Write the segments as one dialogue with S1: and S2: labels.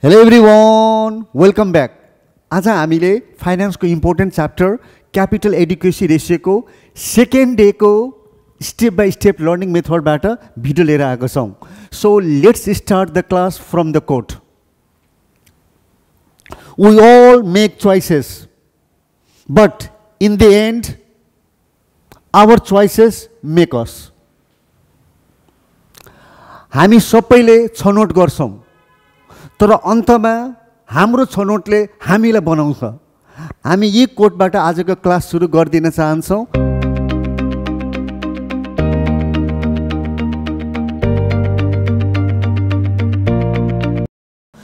S1: Hello everyone, welcome back. आज हामीले फाइनान्सको इम्पोर्टेन्ट च्याप्टर क्यापिटल एडिक्वेसी रेसियोको सेकेन्ड डेको स्टेप बाई स्टेप लर्निङ मेथडबाट भिडियो लिएर आएको छौँ. So let's start the class from the quote. We all make choices, but in the end, our choices make us. हामी सबैले छनौट गर्छौँ, तर अन्तमा हाम्रो छनौटले हामीलाई बनाउँछ. हामी यी कोटबाट आजको क्लास सुरु गरिदिन चाहन्छौँ.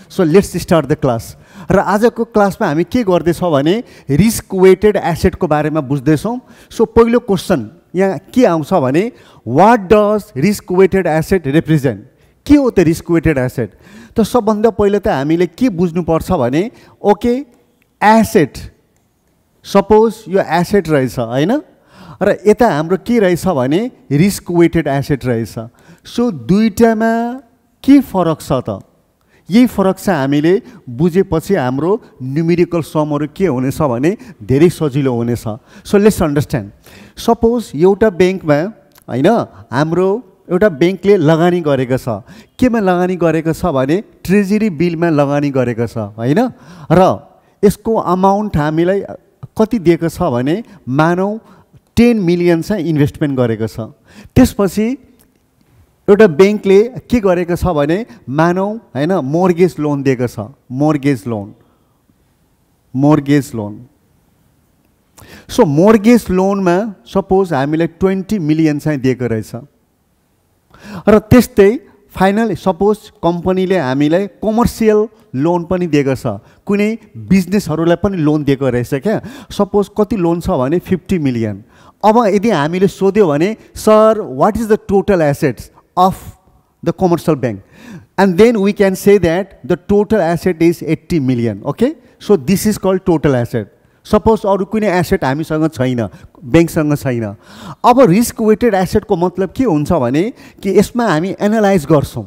S1: So let's start the class. र आजको क्लासमा हामी के गर्दैछौँ भने रिस्क वेटेड एसेटको बारेमा बुझ्दैछौँ. सो पहिलो क्वेसन यहाँ के आउँछ भने what does risk weighted asset represent? के हो त रिस्क वेटेड एसेट? त सबभन्दा पहिले त हामीले के बुझ्नुपर्छ भने ओके एसेट, सपोज यो एसेट रहेछ होइन, र यता हाम्रो के रहेछ भने रिस्क वेटेड एसेट रहेछ. सो दुईटामा के फरक छ त? यही फरक चाहिँ हामीले बुझेपछि हाम्रो न्युमेरिकल समहरू के हुनेछ भने धेरै सजिलो हुनेछ. So let's understand. सपोज एउटा ब्याङ्कमा होइन हाम्रो एउटा ब्याङ्कले लगानी गरेको छ. केमा लगानी गरेको छ भने ट्रेजरी बिलमा लगानी गरेको छ होइन, र यसको अमाउन्ट हामीलाई कति दिएको छ भने मानौ 10 मिलियन चाहिँ इन्भेस्टमेन्ट गरेको छ. त्यसपछि एउटा ब्याङ्कले के गरेको छ भने मानौ होइन मोर्गेज लोन दिएको छ. Mortgage loan. सो मोर्गेज लोनमा सपोज हामीलाई 20 मिलियन चाहिँ दिएको रहेछ, र त्यस्तै फाइनल सपोज कम्पनीले हामीलाई कमर्सियल लोन पनि दिएको छ, कुनै बिजनेसहरूलाई पनि लोन दिएको रहेछ क्या. सपोज कति लोन छ भने 50 मिलियन. अब यदि हामीले सोध्यो भने sir what is the total assets of the commercial bank, and then we can say that the total asset is 80 million. Okay, so this is called total asset. Suppose अरू कुनै asset हामीसँग छैन, ब्याङ्कसँग छैन. अब रिस्क वेटेड एसेटको मतलब के हुन्छ भने कि यसमा हामी एनालाइज गर्छौँ.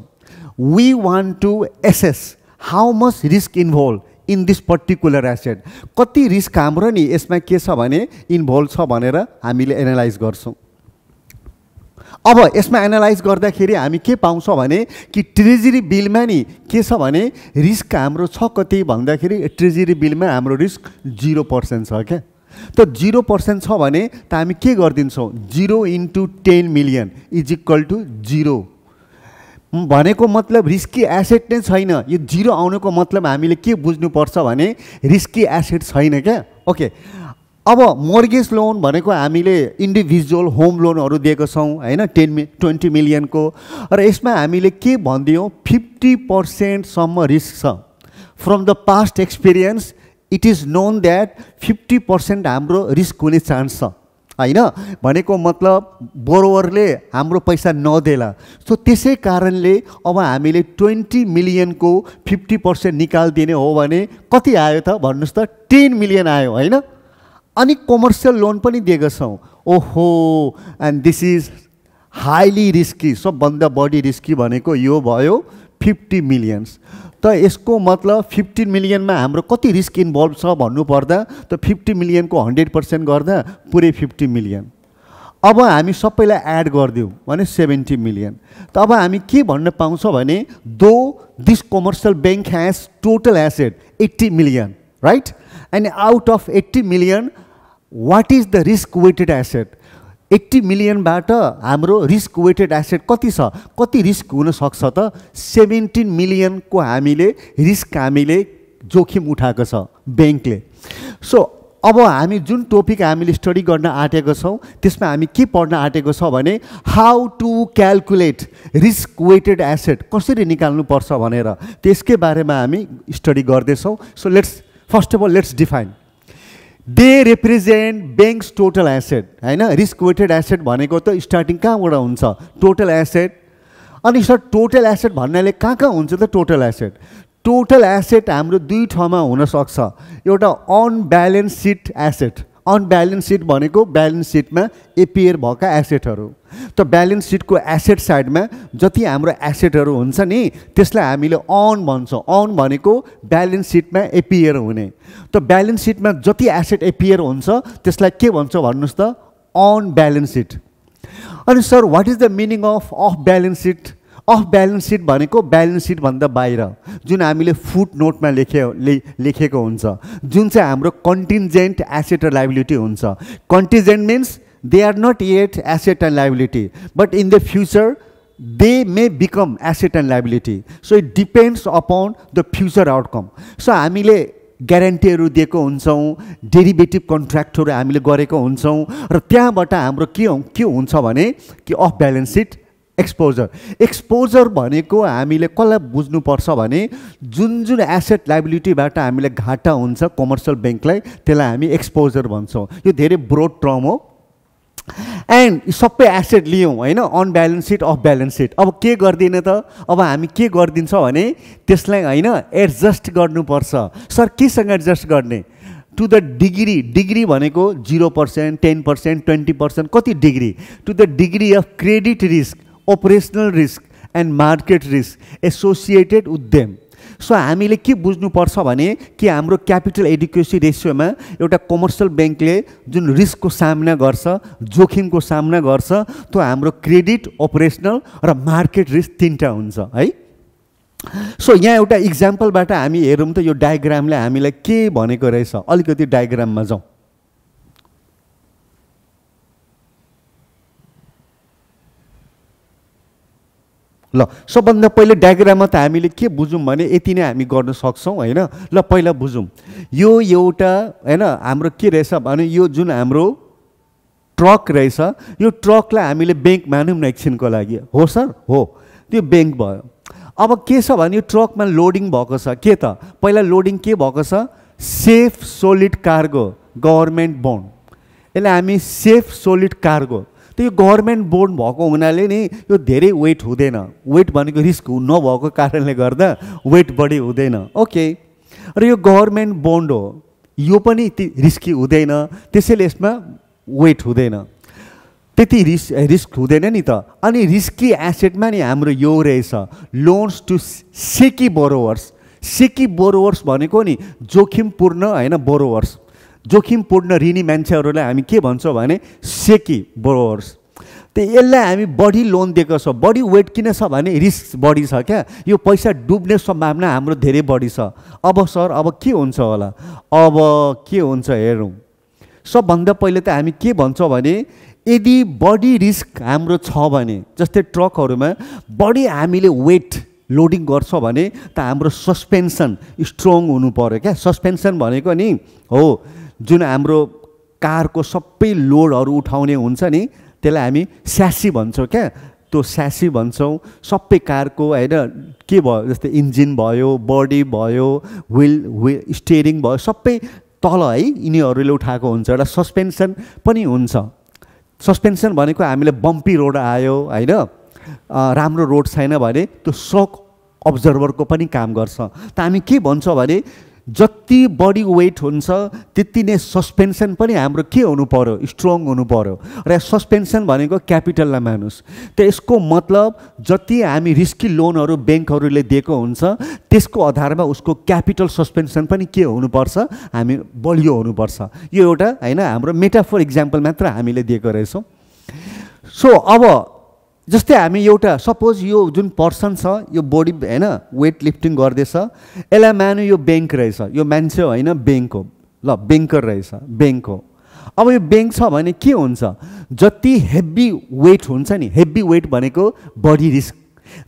S1: We want to assess how much risk involve in this particular asset. कति रिस्क हाम्रो नि यसमा के छ भने इन्भल्भ छ भनेर हामीले एनालाइज गर्छौँ. अब यसमा एनालाइज गर्दाखेरि हामी के पाउँछौँ भने कि ट्रेजरी बिलमा नि के छ भने रिस्क हाम्रो छ कति भन्दाखेरि ट्रेजरी बिलमा हाम्रो रिस्क 0% छ क्या. त 0% छ भने त हामी के गरिदिन्छौँ 0 × 10 मिलियन इज इक्वल टु 0. भनेको मतलब रिस्की एसेट नै छैन. यो 0 आउनुको मतलब हामीले के बुझ्नुपर्छ भने रिस्की एसेट छैन क्या. ओके, अब मोर्गेज लोन भनेको हामीले इन्डिभिजुअल होम लोनहरू दिएको छौँ होइन 20 मिलियनको, र यसमा हामीले के भनिदियौँ 50% सम्म रिस्क छ. From the past experience it is known that 50% हाम्रो रिस्क हुने चान्स छ होइन. भनेको मतलब बोरोवरले हाम्रो पैसा नदेला. सो त्यसै कारणले अब हामीले 20 मिलियनको 50% निकालिदिने हो भने कति आयो त भन्नुहोस् त? 10 मिलियन आयो होइन. अनि कमर्सियल लोन पनि दिएको छौँ. ओहो, and this is highly risky. सबभन्दा बढी रिस्की भनेको यो भयो 50 मिलियन्स. त यसको मतलब 15 मिलियनमा हाम्रो कति रिस्क इन्भल्भ छ भन्नुपर्दा त 50 मिलियनको 100% गर्दा पुरै 50 मिलियन. अब हामी सबैलाई एड गरिदिउँ भने 70 मिलियन. त अब हामी के भन्न पाउँछौँ भने though this commercial bank has total asset 80 million, right? And out of 80 million, what is the risk weighted asset? 80 million बाट हाम्रो रिस्क वेटेड एसेट कति छ? कति रिस्क हुन सक्छ त? 17 मिलियन को हामीले रिस्क हामीले जोखिम उठाएको छ ब्याङ्कले. सो अब हामी जुन टपिक हामीले स्टडी गर्न आँटेको छौँ त्यसमा हामी के पढ्न आँटेको छ भने how to calculate risk weighted asset कसरी निकाल्नुपर्छ भनेर त्यसकै बारेमा हामी स्टडी गर्दैछौँ. So first of all let's define. They represent bank's total asset होइन. रिस्क वेटेड एसेट भनेको त स्टार्टिङ कहाँबाट हुन्छ? Total asset. अनि सर टोटल एसेट भन्नाले कहाँ हुन्छ त टोटल एसेट? टोटल एसेट हाम्रो दुई ठाउँमा हुनसक्छ. एउटा on balance sheet asset on balance sheet भनेको ब्यालेन्स सिटमा एपियर भएका एसेटहरू। त ब्यालेन्स सिटको एसेट साइडमा जति हाम्रो एसेटहरू हुन्छ नि त्यसलाई हामीले अन भन्छौँ। अन भनेको ब्यालेन्स सिटमा एपियर हुने। त ब्यालेन्स सिटमा जति एसेट एपियर हुन्छ त्यसलाई के भन्छ भन्नुहोस् त? On balance sheet. अनि sir what is the meaning of balance sheet? Off balance sheet भनेको ब्यालेन्स सिट भन्दा बाहिर जुन हामीले फुट नोटमा लेखेको हुन्छ, जुन चाहिँ हाम्रो कन्टिन्जेन्ट एसेट र लाइबिलिटी हुन्छ। Contingent means they are not yet asset and liability, but in the future they may become asset and liability. So it depends upon the future outcome. So हामीले ग्यारेन्टीहरू दिएको हुन्छौँ, डेरिभेटिभ कन्ट्र्याक्टहरू हामीले गरेको हुन्छौँ र त्यहाँबाट हाम्रो के हुन्छ भने कि of balance sheet exposure. Exposure भनेको हामीले कसलाई बुझ्नुपर्छ भने जुन जुन एसेट लाइबिलिटीबाट हामीलाई घाटा हुन्छ कमर्सियल ब्याङ्कलाई त्यसलाई हामी एक्सपोजर भन्छौँ। यो धेरै ब्रोड टर्म हो। एन्ड सबै एसेट लियौँ होइन, on balance sheet off balance sheet. अब के गर्दिन त? अब हामी के गरिदिन्छ भने त्यसलाई होइन एडजस्ट गर्नुपर्छ। सर केसँग एडजस्ट गर्ने? To the degree. डिग्री भनेको 0%, 10%, 20%, कति degree? To the degree of credit risk, operational risk and market risk associated with them. So हामीले के बुझ्नुपर्छ भने कि हाम्रो क्यापिटल एडिक्वेसी रेसियोमा एउटा कमर्सियल ब्याङ्कले जुन रिस्कको सामना गर्छ, जोखिमको सामना गर्छ, त्यो हाम्रो क्रेडिट, अपरेसनल र मार्केट रिस्क तीनटा हुन्छ है। सो यहाँ एउटा इक्जाम्पलबाट हामी हेरौँ त यो डायग्रामले हामीलाई के भनेको रहेछ। अलिकति डायग्राममा जाउँ। ल सबभन्दा पहिले डायग्राममा त हामीले के बुझौँ भने यति नै हामी गर्न सक्छौँ होइन। ल पहिला बुझौँ। यो एउटा होइन हाम्रो के रहेछ भने यो जुन हाम्रो ट्रक रहेछ, यो ट्रकलाई हामीले ब्याङ्क मानौँ न एकछिनको लागि। हो सर? हो, त्यो ब्याङ्क भयो। अब के छ भने यो ट्रकमा लोडिङ भएको छ। के त? पहिला लोडिङ के भएको छ? Safe solid cargo, government bond. यसलाई हामी सेफ सोलिड कार्गो। त्यो गभर्मेन्ट बोन्ड भएको हुनाले नि यो धेरै वेट हुँदैन। वेट भनेको रिस्क नभएको कारणले गर्दा वेट बढी हुँदैन। ओके, र यो गभर्मेन्ट बोन्ड हो, यो पनि रिस्की हुँदैन, त्यसैले यसमा वेट हुँदैन, त्यति रिस्क हुँदैन नि त। अनि रिस्की एसेटमा नि हाम्रो यो रहेछ loans to shaky borrowers. Shaky borrowers भनेको नि जोखिमपूर्ण होइन बोरोवर्स। जोखिमपूर्ण ऋणी मान्छेहरूलाई हामी के भन्छौँ भने सेकी बोरोवर्स। त यसलाई हामी बढी लोन दिएको छ। बढी वेट किन छ भने रिस्क बढी छ क्या, यो पैसा डुब्ने सम्भावना हाम्रो धेरै बढी छ। अब सर अब के हुन्छ होला? अब के हुन्छ हेरौँ। सबभन्दा पहिले त हामी के भन्छौँ भने यदि बढी रिस्क हाम्रो छ भने, जस्तै ट्रकहरूमा बढी हामीले वेट लोडिङ गर्छ भने त हाम्रो सस्पेन्सन स्ट्रङ हुनु पऱ्यो क्या। सस्पेन्सन भनेको नि हो जुन हाम्रो कारको सबै लोडहरू उठाउने हुन्छ नि त्यसलाई हामी स्यासी भन्छौँ क्या। त्यो स्यासी भन्छौँ। सबै कारको होइन के भयो जस्तै इन्जिन भयो, बडी भयो, व्हिल स्टियरिङ भयो, सबै तल है यिनीहरूले उठाएको हुन्छ। एउटा सस्पेन्सन पनि हुन्छ। सस्पेन्सन भनेको हामीले बम्पी रोड आयो होइन, राम्रो रोड छैन भने त्यो सक अब्जर्भरको पनि काम गर्छ। त हामी के भन्छौँ भने जति बढी वेट हुन्छ त्यति नै सस्पेन्सन पनि हाम्रो के हुनु पर्यो? स्ट्रङ हुनु पर्यो। र सस्पेन्सन भनेको क्यापिटललाई मानुस्। त यसको मतलब जति हामी रिस्की लोनहरू ब्याङ्कहरूले दिएको हुन्छ त्यसको आधारमा उसको क्यापिटल सस्पेन्सन पनि के हुनुपर्छ? हामी बलियो हुनुपर्छ। यो एउटा होइन हाम्रो मेटाफोर इक्जाम्पल मात्र हामीले दिएको रहेछौँ। सो अब जस्तै हामी एउटा सपोज यो जुन पर्सन छ यो बडी होइन वेट लिफ्टिङ गर्दैछ, यसलाई मानु यो ब्याङ्क रहेछ, यो मान्छे होइन ब्याङ्क हो। ल ब्याङ्कर रहेछ, ब्याङ्क हो। अब यो ब्याङ्क छ भने के हुन्छ? जति हेभी वेट हुन्छ नि, हेभी वेट भनेको बडी रिस्क,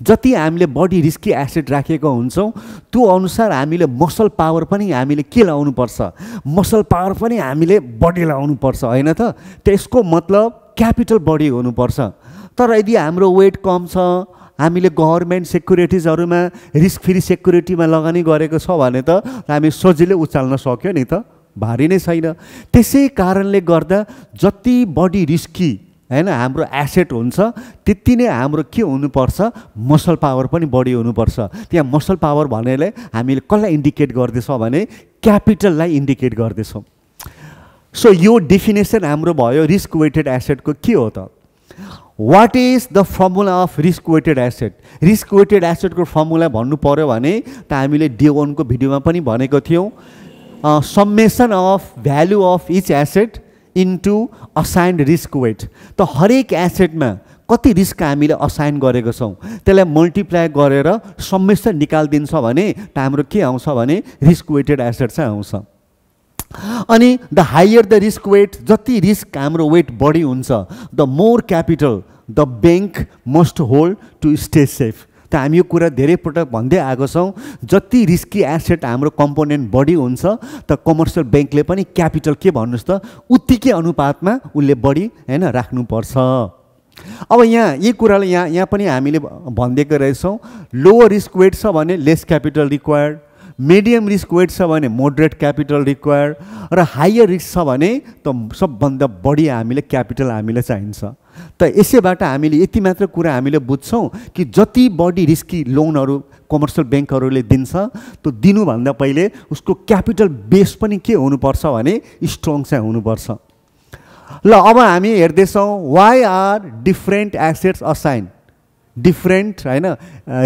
S1: जति हामीले बडी रिस्की एसेट राखेको हुन्छौँ त्यो अनुसार हामीले मसल पावर पनि हामीले के लाउनुपर्छ? मसल पावर पनि हामीले बडी लाउनुपर्छ होइन त? त्यसको मतलब क्यापिटल बडी हुनुपर्छ। तर यदि हाम्रो वेट कम छ, हामीले गभर्मेन्ट सेक्युरिटिजहरूमा रिस्क फ्री सेक्युरिटीमा लगानी गरेको छ भने त हामी सजिलै उचाल्न सक्यो नि त, भारी नै छैन। त्यसै कारणले गर्दा जति बढी रिस्की होइन हाम्रो एसेट हुन्छ त्यति नै हाम्रो के हुनुपर्छ? मसल पावर पनि बढी हुनुपर्छ। त्यहाँ मसल पावर भनेले हामीले कसलाई इन्डिकेट गर्दैछौँ भने क्यापिटललाई इन्डिकेट गर्दैछौँ। सो यो डेफिनेसन हाम्रो भयो रिस्क वेटेड एसेटको के हो त? What is the formula of risk weighted asset? Risk weighted एसेटको फर्मुला भन्नु पर्यो भने त हामीले डे 1 को भिडियोमा पनि भनेको थियौँ, summation of value of each asset into assigned risk weight. त हरेक एसेटमा कति रिस्क हामीले असाइन गरेको छौँ त्यसलाई मल्टिप्लाई गरेर समेसन निकालिदिन्छ भने त हाम्रो के आउँछ भने रिस्क वेटेड एसेट चाहिँ आउँछ। अनि the higher the risk weight, जति रिस्क हाम्रो वेट बढी हुन्छ the more capital the bank must hold to stay safe. त हामी यो कुरा धेरै पटक भन्दै आएको छौँ, जति रिस्की एसेट हाम्रो कम्पोनेन्ट बढी हुन्छ त कमर्सियल ब्याङ्कले पनि क्यापिटल के भन्नुहोस् त उत्तिकै अनुपातमा उसले बढी हैन राख्नुपर्छ। अब यहाँ यही कुरालाई यहाँ पनि हामीले भनिदिएको रहेछौँ, लोवर रिस्क वेट छ भने less capital required, medium risk weight छ भने मोडरेट क्यापिटल रिक्वायर्ड, र हायर रिस्क छ भने त सबभन्दा बढी हामीले क्यापिटल हामीले चाहिन्छ। त यसैबाट हामीले यति मात्र कुरा हामीले बुझ्छौँ कि जति बढी रिस्की लोनहरू कमर्सियल ब्याङ्कहरूले दिन्छ त्यो दिनुभन्दा पहिले उसको क्यापिटल बेस पनि के हुनुपर्छ भने स्ट्रङ चाहिँ हुनुपर्छ। ल अब हामी हेर्दैछौँ why are different assets assign different हैन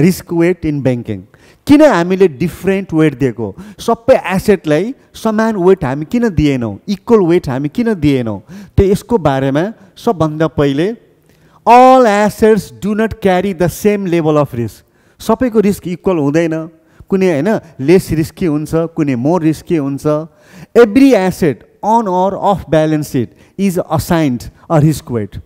S1: रिस्क वेट इन ब्याङ्किङ। किन हामीले डिफ्रेन्ट वेट दिएको? सबै एसेटलाई समान वेट हामी किन दिएनौँ, इक्वल वेट हामी किन दिएनौँ? त यसको बारेमा सबभन्दा पहिले all assets do not carry the same level of risk. सबैको रिस्क इक्वल हुँदैन, कुनै हैन लेस रिस्की हुन्छ, कुनै मोर रिस्की हुन्छ। Every asset on or off balance sheet is assigned a risk weight.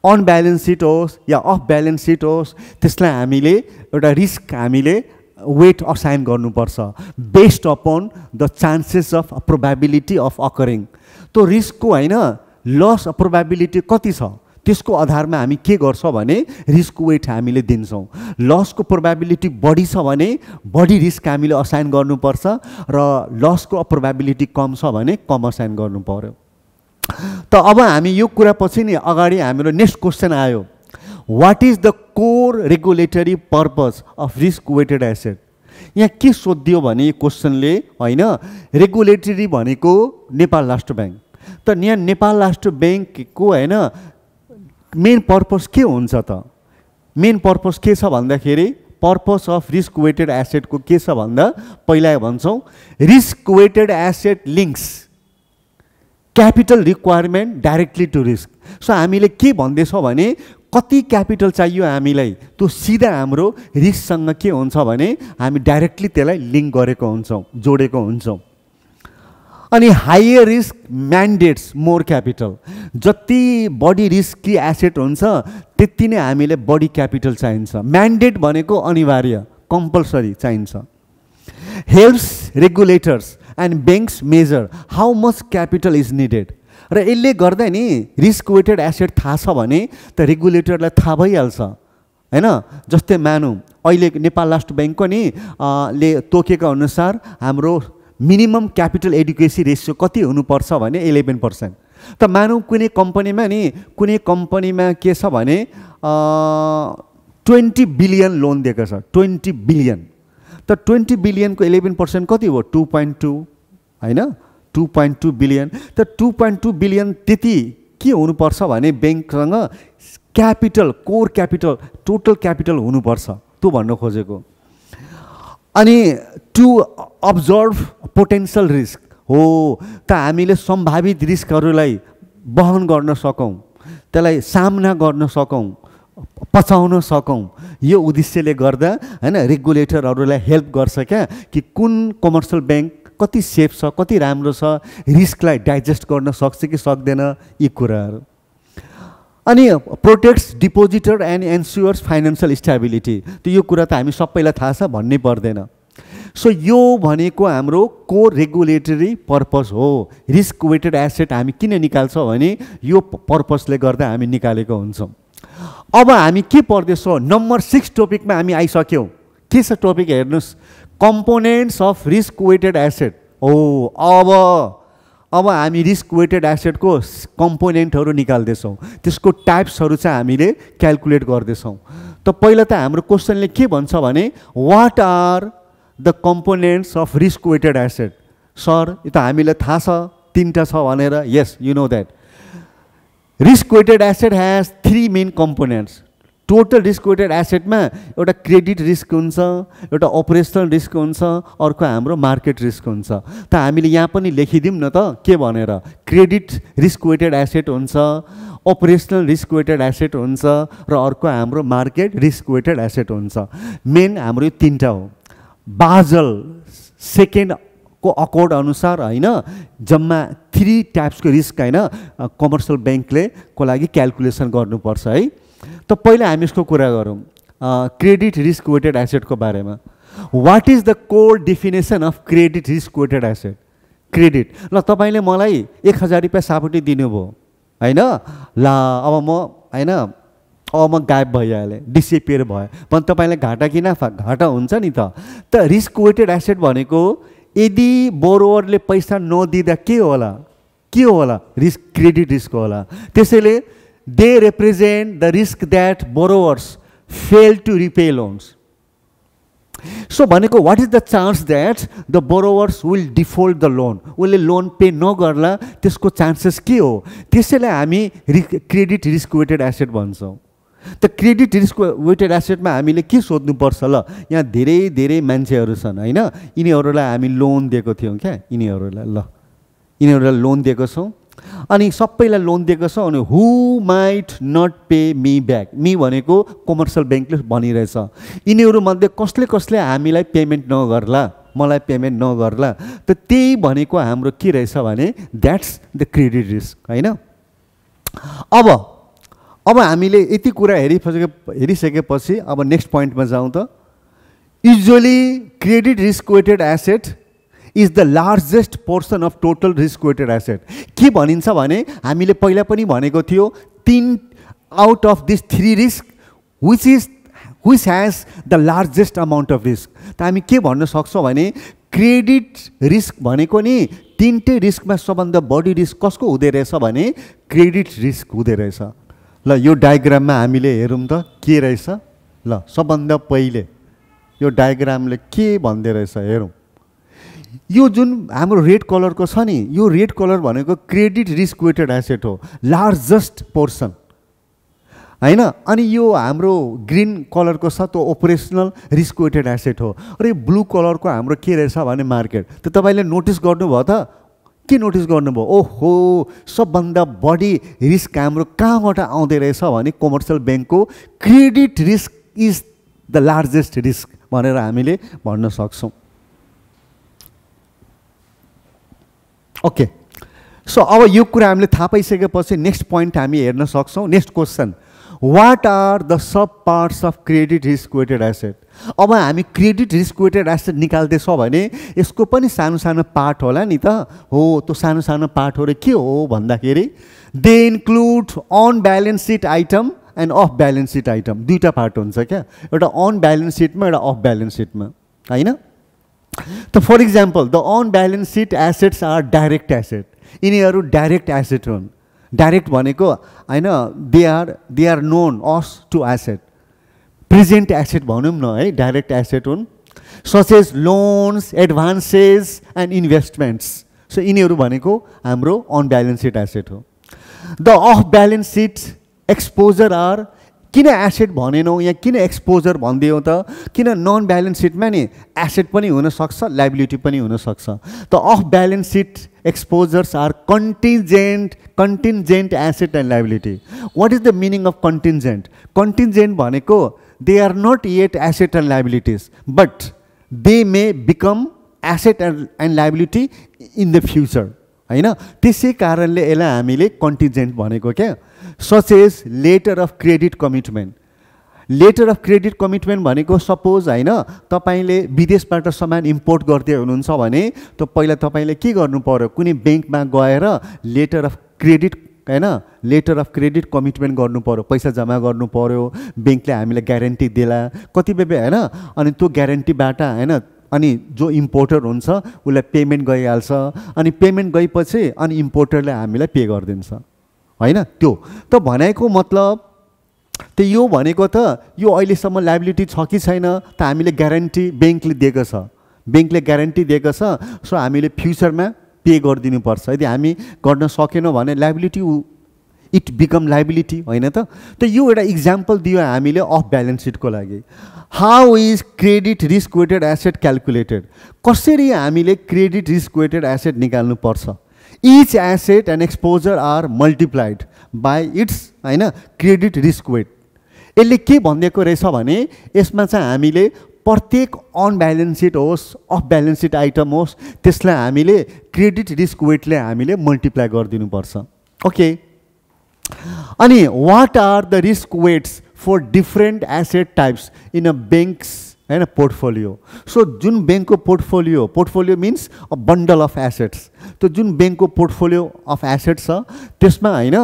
S1: On balance sheet होस् या of balance sheet होस् त्यसलाई हामीले एउटा रिस्क हामीले वेट असाइन गर्नुपर्छ based upon the chances of probability of occurring. त्यो रिस्कको हैन लस प्रोबेबिलिटी कति छ त्यसको आधारमा हामी के गर्छौँ भने रिस्क वेट हामीले दिन्छौँ। लसको प्रोबेबिलिटी बढी छ भने बढी रिस्क हामीले असाइन गर्नुपर्छ र लसको प्रोबेबिलिटी कम छ भने कम असाइन गर्नु पर्यो। त अब हामी यो कुरा पछि नि अगाडि हाम्रो नेक्स्ट क्वेसन आयो, what is the core regulatory purpose of risk weighted asset? यहाँ के सोधियो भने क्वेसनले हैन रेगुलेटरी भनेको नेपाल राष्ट्र ब्याङ्क। त यहाँ नेपाल राष्ट्र ब्याङ्कको हैन मेन पर्पस के हुन्छ त? मेन पर्पस के छ भन्दाखेरि पर्पस अफ रिस्क वेटेड एसेटको के छ भन्दा पहिला भन्छौँ risk weighted asset links capital requirement directly to risk. So हामीले के भन्दैछौँ भने कति क्यापिटल चाहियो हामीलाई त्यो सिधा हाम्रो रिस्कसँग के हुन्छ भने हामी डाइरेक्टली त्यसलाई लिङ्क गरेको हुन्छौँ, जोडेको हुन्छौँ। अनि हायर रिस्क म्यान्डेट्स मोर क्यापिटल। जति बढी रिस्की एसेट हुन्छ त्यति नै हामीले बढी क्यापिटल चाहिन्छ। म्यान्डेट भनेको अनिवार्य कम्पलसरी चाहिन्छ। Helps regulators and banks major how much capital is needed. र यसले गर्दा नि रिस्क वेटेड एसेट थाहा छ भने त रेगुलेटरलाई थाहा भइहाल्छ हैन। जस्तै मानौँ अहिले नेपाल राष्ट्र ब्याङ्कको नि ले तोकेको अनुसार हाम्रो मिनिमम क्यापिटल एडुकेसी रेसियो कति हुनुपर्छ भने 11%। त मानौँ कुनै कम्पनीमा के छ भने 20 बिलियन लोन दिएको छ, 20 बिलियन। त 20 बिलियनको 11% कति हो? 2.2 हैन 2.2 बिलियन। त 2.2 बिलियन त्यति के हुनुपर्छ भने ब्याङ्कसँग capital core capital total capital हुनुपर्छ त्यो भन्न खोजेको। अनि टु अब्जर्भ पोटेन्सियल रिस्क हो त हामीले सम्भावित रिस्कहरूलाई वहन गर्न सकौँ, त्यसलाई सामना गर्न सकौँ, पचाउन सकौँ। यो उद्देश्यले गर्दा हैन रेगुलेटरहरूलाई हेल्प गर्छ क्या कि कुन कमर्सियल ब्याङ्क कति सेफ छ, कति राम्रो छ, रिस्कलाई डाइजेस्ट गर्न सक्छ कि सक्दैन, यी कुराहरू। अनि protects depositor and ensures financial stability. त यो कुरा त हामी सबैलाई थाहा छ भन्नै पर्दैन। सो यो भनेको हाम्रो कोर रेगुलेटरी पर्पस हो। रिस्क वेटेड एसेट हामी किन निकाल्छौँ भने यो पर्पसले गर्दा हामी निकालेको हुन्छौँ। अब हामी के पढ्दैछौँ? नम्बर 6 टपिकमा हामी आइसक्यौँ। के छ टपिक हेर्नुहोस्, components of risk weighted asset. अब हामी रिस्क वेटेड एसेटको कम्पोनेन्टहरू निकाल्दैछौँ, त्यसको टाइप्सहरू चाहिँ हामीले क्यालकुलेट गर्दैछौँ। त पहिला त हाम्रो क्वेसनले के भन्छ भने what are the components of risk weighted asset? Sir यो त हामीलाई थाहा छ तीनटा छ भनेर? Yes, you know that risk weighted asset has 3 main components. Total risk weighted एसेटमा एउटा क्रेडिट रिस्क हुन्छ, एउटा अपरेसनल रिस्क हुन्छ, अर्को हाम्रो मार्केट रिस्क हुन्छ। त हामीले यहाँ पनि लेखिदिउँ न त के भनेर, क्रेडिट रिस्क वेटेड एसेट हुन्छ, अपरेसनल रिस्क वेटेड एसेट हुन्छ र अर्को हाम्रो मार्केट रिस्क वेटेड एसेट हुन्छ। मेन हाम्रो यो तीनटा हो। बाजल सेकेन्ड को अकर्ड अनुसार हैन जम्मा 3 टाइप्सको रिस्क हैन कमर्सियल बैंकले को लागि क्याल्कुलेसन गर्नुपर्छ है। त पहिला हामी यसको कुरा गरौँ क्रेडिट रिस्क वेटेड एसेटको बारेमा। What is the core definition of credit risk weighted asset? Credit ल तपाईले मलाई 1000 रुपैयाँ सापटी दिनुभयो हैन, ल अब म हैन अब म गायब भइहालेँ, डिसिपियर भयो भने तपाईलाई घाटा कि नाफा? घाटा हुन्छ नि त। त रिस्क वेटेड एसेट भनेको यदि बोरोवरले पैसा नदिँदा के होला? के होला? रिस्क, क्रेडिट रिस्क होला। त्यसैले they represent the risk that borrowers fail to repay loans. So भनेको what is the chance that the borrowers will default the loan, उसले लोन पे नगर्ला, त्यसको चान्सेस के हो? त्यसैले हामी क्रेडिट रिस्क वेटेड एसेट भन्छौँ। त क्रेडिट रिस्क वेटेड एसेटमा हामीले के सोध्नुपर्छ? ल यहाँ धेरै धेरै मान्छेहरू छन् हैन, यिनीहरूलाई हामी लोन दिएको थियौँ क्या, यिनीहरूलाई लोन दिएको छौँ अनि सबैलाई लोन दिएको छौँ अनि who might not pay me back. Me भनेको कमर्सियल बैंकले भनिरहेछ यिनीहरूमध्ये कसले कसले हामीलाई पेमेन्ट नगर्ला, मलाई पेमेन्ट नगर्ला। त त्यही भनेको हाम्रो के रहेछ भने द्याट्स द क्रेडिट रिस्क हैन। अब हामीले यति कुरा हेरिसकेपछि अब नेक्स्ट पोइन्टमा जाउँ त। Usually credit risk weighted asset is the largest portion of total risk weighted asset. के भनिन्छ भने हामीले पहिला पनि भनेको थियो 3 out of this 3 risk which has the largest amount of risk। त हामी के भन्न सक्छौँ भने क्रेडिट रिस्क भनेको नि 3टै रिस्कमा सबभन्दा बढी रिस्क कसको हुँदै रहेछ भने क्रेडिट रिस्क हुँदै रहेछ। ल यो डायग्राममा हामीले हेरौँ त के रहेछ। ल सबभन्दा पहिले यो डायग्रामले के भन्दै रहेछ हेरौँ। यो जुन हाम्रो रेड कलरको छ नि, यो रेड कलर भनेको क्रेडिट रिस्क वेटेड एसेट हो, लार्जेस्ट पोर्सन हैन। अनि यो हाम्रो ग्रीन कलरको छ त्यो अपरेसनल रिस्क वेटेड एसेट हो र यो ब्लू कलरको हाम्रो के रहेछ भने मार्केट। त तपाईले नोटिस गर्नुभयो त? के नोटिस गर्नुभयो? ओहो सबभन्दा बढी रिस्क हाम्रो कहाँबाट आउँदै रहेछ भने कमर्सियल बैंकको credit risk is the largest risk भनेर हामीले भन्न सक्छौँ। ओके सो अब यो कुरा हामीले थाहा पाइसकेपछि नेक्स्ट पोइन्ट हामी हेर्न सक्छौँ। Next question, what are the sub parts of credit risk weighted asset? अब हामी क्रेडिट रिस्क वेटेड एसेट निकाल्दैछौँ भने यसको पनि सानो सानो पार्ट होला नि त। हो त्यो सानो सानो पार्टहरू के हो भन्दाखेरि they include on balance sheet item and off balance sheet item. दुईवटा पार्ट हुन्छ क्या, एउटा अन ब्यालेन्स सिटमा एउटा अफ ब्यालेन्स सिटमा हैन। त for example the on balance sheet assets are direct asset. यिनीहरू डाइरेक्ट एसेट हुन्। डाइरेक्ट भनेको हैन they are known as to asset, present asset भनौँ न है, डाइरेक्ट एसेट हुन्। Such as loans, advances and investments. So यिनीहरू भनेको हाम्रो अन ब्यालेन्स सिट एसेट हो। The off balance sheet exposure are, किन एसेट भनेनौँ यहाँ, किन एक्सपोजर भनिदियो त? किन नन ब्यालेन्स सिटमा नि एसेट पनि हुनसक्छ, लाइबिलिटी पनि हुनसक्छ। त off balance sheet exposures are contingent asset and liability. What is the meaning of contingent? Contingent भनेको they are not yet asset and liabilities but they may become asset and liability in the future हैन। त्यसै कारणले यसलाई हामीले contingent भनेको क्या। Such as letter of credit commitment. Letter of credit commitment भनेको suppose हैन तपाईले विदेशबाट सामान इम्पोर्ट गर्दै हुनुहुन्छ भने त पहिला तपाईले के गर्नु पर्यो, कुनै बैंकमा गएर लेटर अफ क्रेडिट हैन लेटर अफ क्रेडिट कमिटमेन्ट गर्नु पर्यो, पैसा जम्मा गर्नु पर्यो, बैंकले हामीलाई ग्यारेन्टी देला कतिपय हैन। अनि त्यो ग्यारेन्टीबाट हैन अनि जो इम्पोर्टर हुन्छ उसलाई पेमेन्ट गइहाल्छ, अनि पेमेन्ट गएपछि अनि इम्पोर्टरले हामीलाई पे गरिदिन्छ हैन। त्यो त भनेको मतलब त यो भनेको त यो अहिलेसम्म लाइबिलिटी छ कि छैन त हामीले ग्यारेन्टी बैंकले दिएको छ, बैंकले ग्यारेन्टी दिएको छ। सो हामीले फ्युचरमा पे गरिदिनुपर्छ। यदि हामी गर्न सकेनौँ भने लाइबिलिटी इट बिकम लाइबिलिटी होइन त। यो एउटा इक्जाम्पल दियो हामीले अफ ब्यालेन्स सिटको लागि। How is credit risk weighted asset calculated, कसरी हामीले क्रेडिट रिस्क वेटेड एसेट निकाल्नुपर्छ। Each asset and exposure are multiplied by its होइन क्रेडिट रिस्क वेट। यसले के भनिदिएको रहेछ भने यसमा चाहिँ हामीले प्रत्येक अन ब्यालेन्स सिट होस् अफ ब्यालेन्स सिट आइटम होस् त्यसलाई हामीले क्रेडिट रिस्क वेटले हामीले मल्टिप्लाई गरिदिनुपर्छ। ओके, अनि what are the risk weights for different asset types in a banks होइन पोर्टफोलियो। सो जुन ब्याङ्कको portfolio means a bundle of assets, त्यो जुन ब्याङ्कको पोर्टफोलियो अफ एसेट्स छ त्यसमा होइन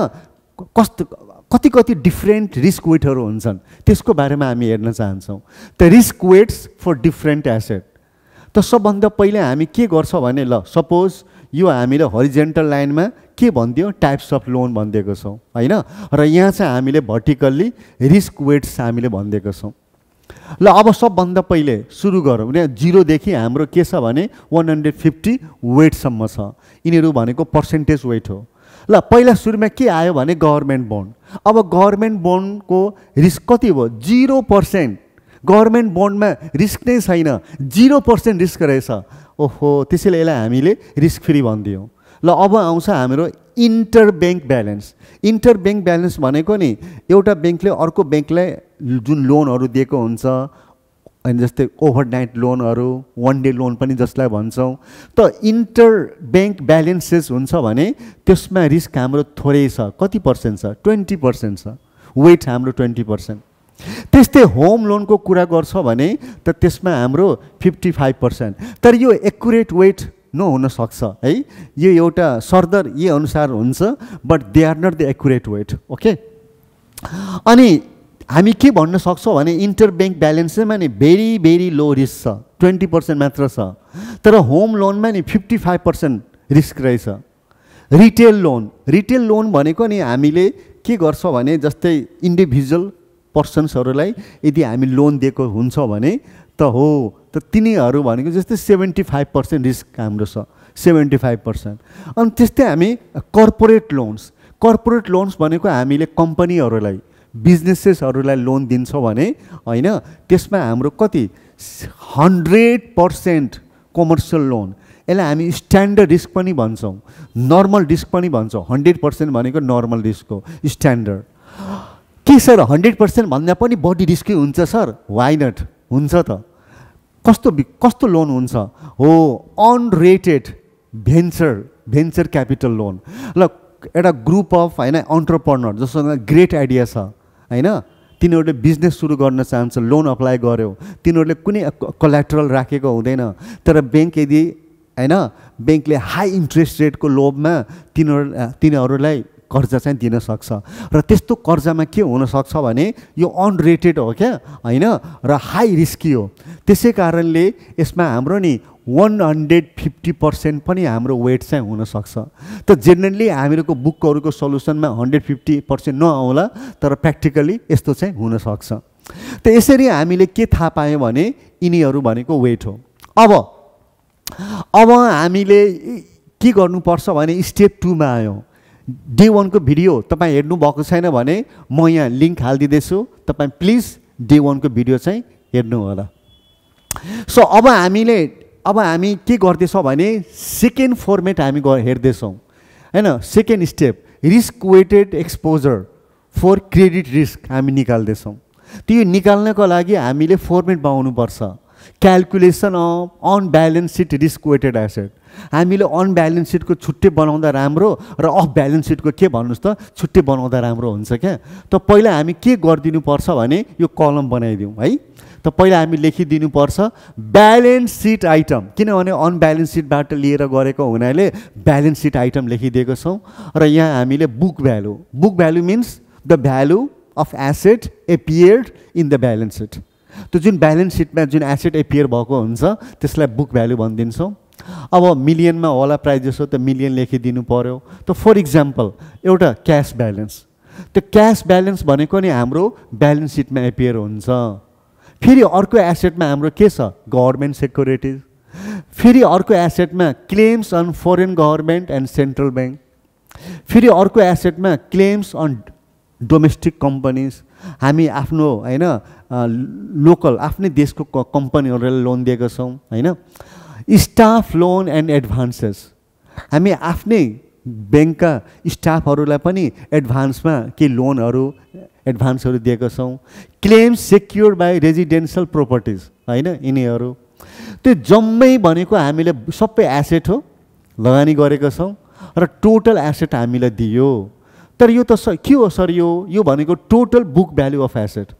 S1: कति कति डिफ्रेन्ट रिस्क वेटहरू हुन्छन् त्यसको बारेमा हामी हेर्न चाहन्छौँ। The risk weights for different asset. त सबभन्दा पहिले हामी के गर्छौँ भने ल सपोज यो हामीले हरिजेन्टल लाइनमा के भनिदियो टाइप्स अफ लोन भनिदिएको छौँ होइन, र यहाँ चाहिँ हामीले भर्टिकल्ली रिस्क वेट्स हामीले भनिदिएको छौँ। ल अब सबभन्दा पहिले सुरु गरौँ। यहाँ 0 देखि हाम्रो के छ भने 150 वेटसम्म छ। यिनीहरू भनेको पर्सेन्टेज वेट हो। ल पहिला सुरुमा के आयो भने गभर्मेन्ट बोन्ड। अब गभर्मेन्ट बोन्डको रिस्क कति भयो 0%। गभर्मेन्ट बोन्डमा रिस्क नै छैन, 0% रिस्क रहेछ। ओहो, त्यसैले यसलाई हामीले रिस्क फ्री भनिदियौँ। ल अब आउँछ हाम्रो inter bank balance. Inter bank balance भनेको नि एउटा ब्याङ्कले अर्को ब्याङ्कलाई जुन लोनहरू दिएको हुन्छ अनि जस्तै ओभरनाइट लोनहरू, वान डे लोन पनि जसलाई भन्छौँ, त इन्टर ब्याङ्क ब्यालेन्सेस हुन्छ भने त्यसमा रिस्क हाम्रो थोरै छ। कति पर्सेन्ट छ 20% छ, वेट हाम्रो 20%। त्यस्तै होम लोनको कुरा गर्छ भने त त्यसमा हाम्रो 55%। तर यो एक्युरेट वेट नहुन सक्छ है, यो एउटा सरदर यही अनुसार हुन्छ, but they are not the accurate weight. Okay, अनि हामी के भन्न सक्छौँ भने इन्टर ब्याङ्क ब्यालेन्समा नि भेरी भेरी लो रिस्क छ, 20% मात्र छ। तर होम लोनमा नि 55% रिस्क रहेछ। रिटेल लोन भनेको नि हामीले के गर्छौँ भने जस्तै इन्डिभिजुअल पर्सन्सहरूलाई यदि हामी लोन दिएको हुन्छ भने त हो त तिनीहरू भनेको जस्तै 75% रिस्क हाम्रो छ, 75%। अनि त्यस्तै हामी कर्पोरेट लोन्स भनेको हामीले कम्पनीहरूलाई बिजनेसेसहरूलाई लोन दिन्छौँ भने होइन त्यसमा हाम्रो कति 100% कमर्सियल लोन। यसलाई हामी स्ट्यान्डर्ड रिस्क पनि भन्छौँ, नर्मल रिस्क पनि भन्छौँ। 100% भनेको नर्मल रिस्क हो, स्ट्यान्डर्ड। के सर 100% भन्दा पनि बढी रिस्कै हुन्छ सर? वाइ नट, हुन्छ त। कस्तो लोन हुन्छ हो? Unrated venture capital loan. ल एउटा ग्रुप अफ होइन एन्टरप्रेन्योर जससँग ग्रेट आइडिया छ होइन, तिनीहरूले बिजनेस सुरु गर्न चाहन्छ, लोन अप्लाई गर्यो, तिनीहरूले कुनै कोल्याट्रल राखेको हुँदैन, तर ब्याङ्क यदि होइन ब्याङ्कले हाई इन्ट्रेस्ट रेटको लोभमा तिनीहरूलाई कर्जा चाहिँ दिन सक्छ। र त्यस्तो कर्जामा के हुनसक्छ भने यो अनरेटेड हो क्या होइन, र हाई रिस्की हो। त्यसै कारणले यसमा हाम्रो नि 150% पनि हाम्रो वेट चाहिँ हुनसक्छ। त जेनरली हामीहरूको बुकहरूको सल्युसनमा 150% नआउला, तर प्र्याक्टिकली यस्तो चाहिँ हुनसक्छ। त यसरी हामीले के थाहा पायौँ भने यिनीहरू भनेको वेट हो। अब हामीले के गर्नुपर्छ भने स्टेप 2 मा आयौँ। डे 1 को भिडियो तपाईँ हेर्नु भएको छैन भने म यहाँ लिङ्क हालिदिँदैछु, तपाईँ प्लिज डे 1 को भिडियो चाहिँ हेर्नु होला। सो अब हामी के गर्दैछौँ भने सेकेन्ड फर्मेट हामी हेर्दैछौँ होइन। Second step risk weighted exposure for credit risk हामी निकाल्दैछौँ। त्यो निकाल्नको लागि हामीले फर्मेट बनाउनुपर्छ, calculation of on balance sheet risk weighted asset. हामीले अन ब्यालेन्स सिटको छुट्टै बनाउँदा राम्रो र अफ ब्यालेन्स सिटको के भन्नुहोस् त छुट्टै बनाउँदा राम्रो हुन्छ क्या। त पहिला हामी के गरिदिनुपर्छ भने यो कलम बनाइदिउँ है। त पहिला हामी लेखिदिनुपर्छ ब्यालेन्स सिट आइटम, किनभने अन ब्यालेन्स सिटबाट लिएर गरेको हुनाले ब्यालेन्स सिट आइटम लेखिदिएको छौँ। र यहाँ हामीले book value means the value of asset appeared in the balance seat. त्यो जुन ब्यालेन्स सिटमा जुन एसेट एपियर भएको हुन्छ त्यसलाई बुक भ्यालु भनिदिन्छौँ। अब मिलियनमा होला प्राइजेस हो त मिलियन लेखिदिनु पर्यो। त फर इक्जाम्पल एउटा क्यास ब्यालेन्स, त्यो क्यास ब्यालेन्स भनेको नि हाम्रो ब्यालेन्स सिटमा एपियर हुन्छ। फेरि अर्को एसेटमा हाम्रो के छ गभर्मेन्ट सेक्युरिटिज, फेरि अर्को एसेटमा claims on foreign government and central bank, फेरि अर्को एसेटमा क्लेम्स अन डोमेस्टिक कम्पनीज, हामी आफ्नो होइन लोकल आफ्नै देशको कम्पनीहरूलाई लोन दिएका छौँ होइन। स्टाफ लोन एन्ड एडभान्सेस, हामी आफ्नै ब्याङ्कका स्टाफहरूलाई पनि एडभान्समा केही लोनहरू एडभान्सहरू दिएका छौँ। Claims secured by residential properties होइन, यिनीहरू त्यो जम्मै भनेको हामीले सबै एसेट हो लगानी गरेका छौँ र टोटल एसेट हामीलाई दियो। तर यो त के हो सर, यो भनेको total book value of asset.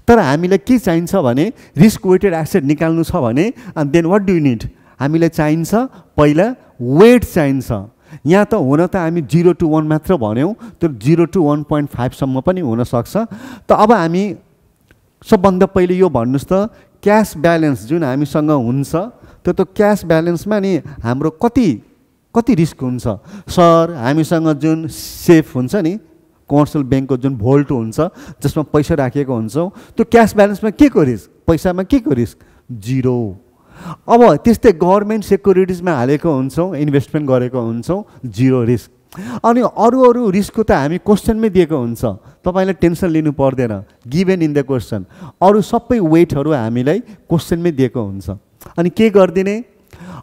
S1: तर हामीलाई के चाहिन्छ भने रिस्क वेटेड एसेट निकाल्नु छ भने and then what do you need, हामीलाई चाहिन्छ पहिला वेट चाहिन्छ। यहाँ त हुन त हामी 0 to 1 मात्र भन्यौँ, त्यो 0 to 1.5 सम्म पनि हुनसक्छ। त अब हामी सबभन्दा पहिले यो भन्नुहोस् त क्यास ब्यालेन्स जुन हामीसँग हुन्छ त्यो त क्यास ब्यालेन्समा नि हाम्रो कति रिस्क हुन्छ सर? हामीसँग जुन सेफ हुन्छ नि कमर्सियल ब्याङ्कको जुन भोल्ट हुन्छ जसमा पैसा राखेको हुन्छौँ, त्यो क्यास ब्यालेन्समा के को रिस्क, पैसामा के को रिस्क? 0। अब त्यस्तै गभर्मेन्ट सेक्युरिटिजमा हालेको हुन्छौँ, इन्भेस्टमेन्ट गरेको हुन्छौँ, 0 रिस्क। अनि अरू रिस्कको त हामी क्वेसनमै दिएको हुन्छ, तपाईँलाई टेन्सन लिनु पर्दैन, गिभेन इन द क्वेसन। अरू सबै वेटहरू हामीलाई क्वेसनमै दिएको हुन्छ। अनि के गरिदिने,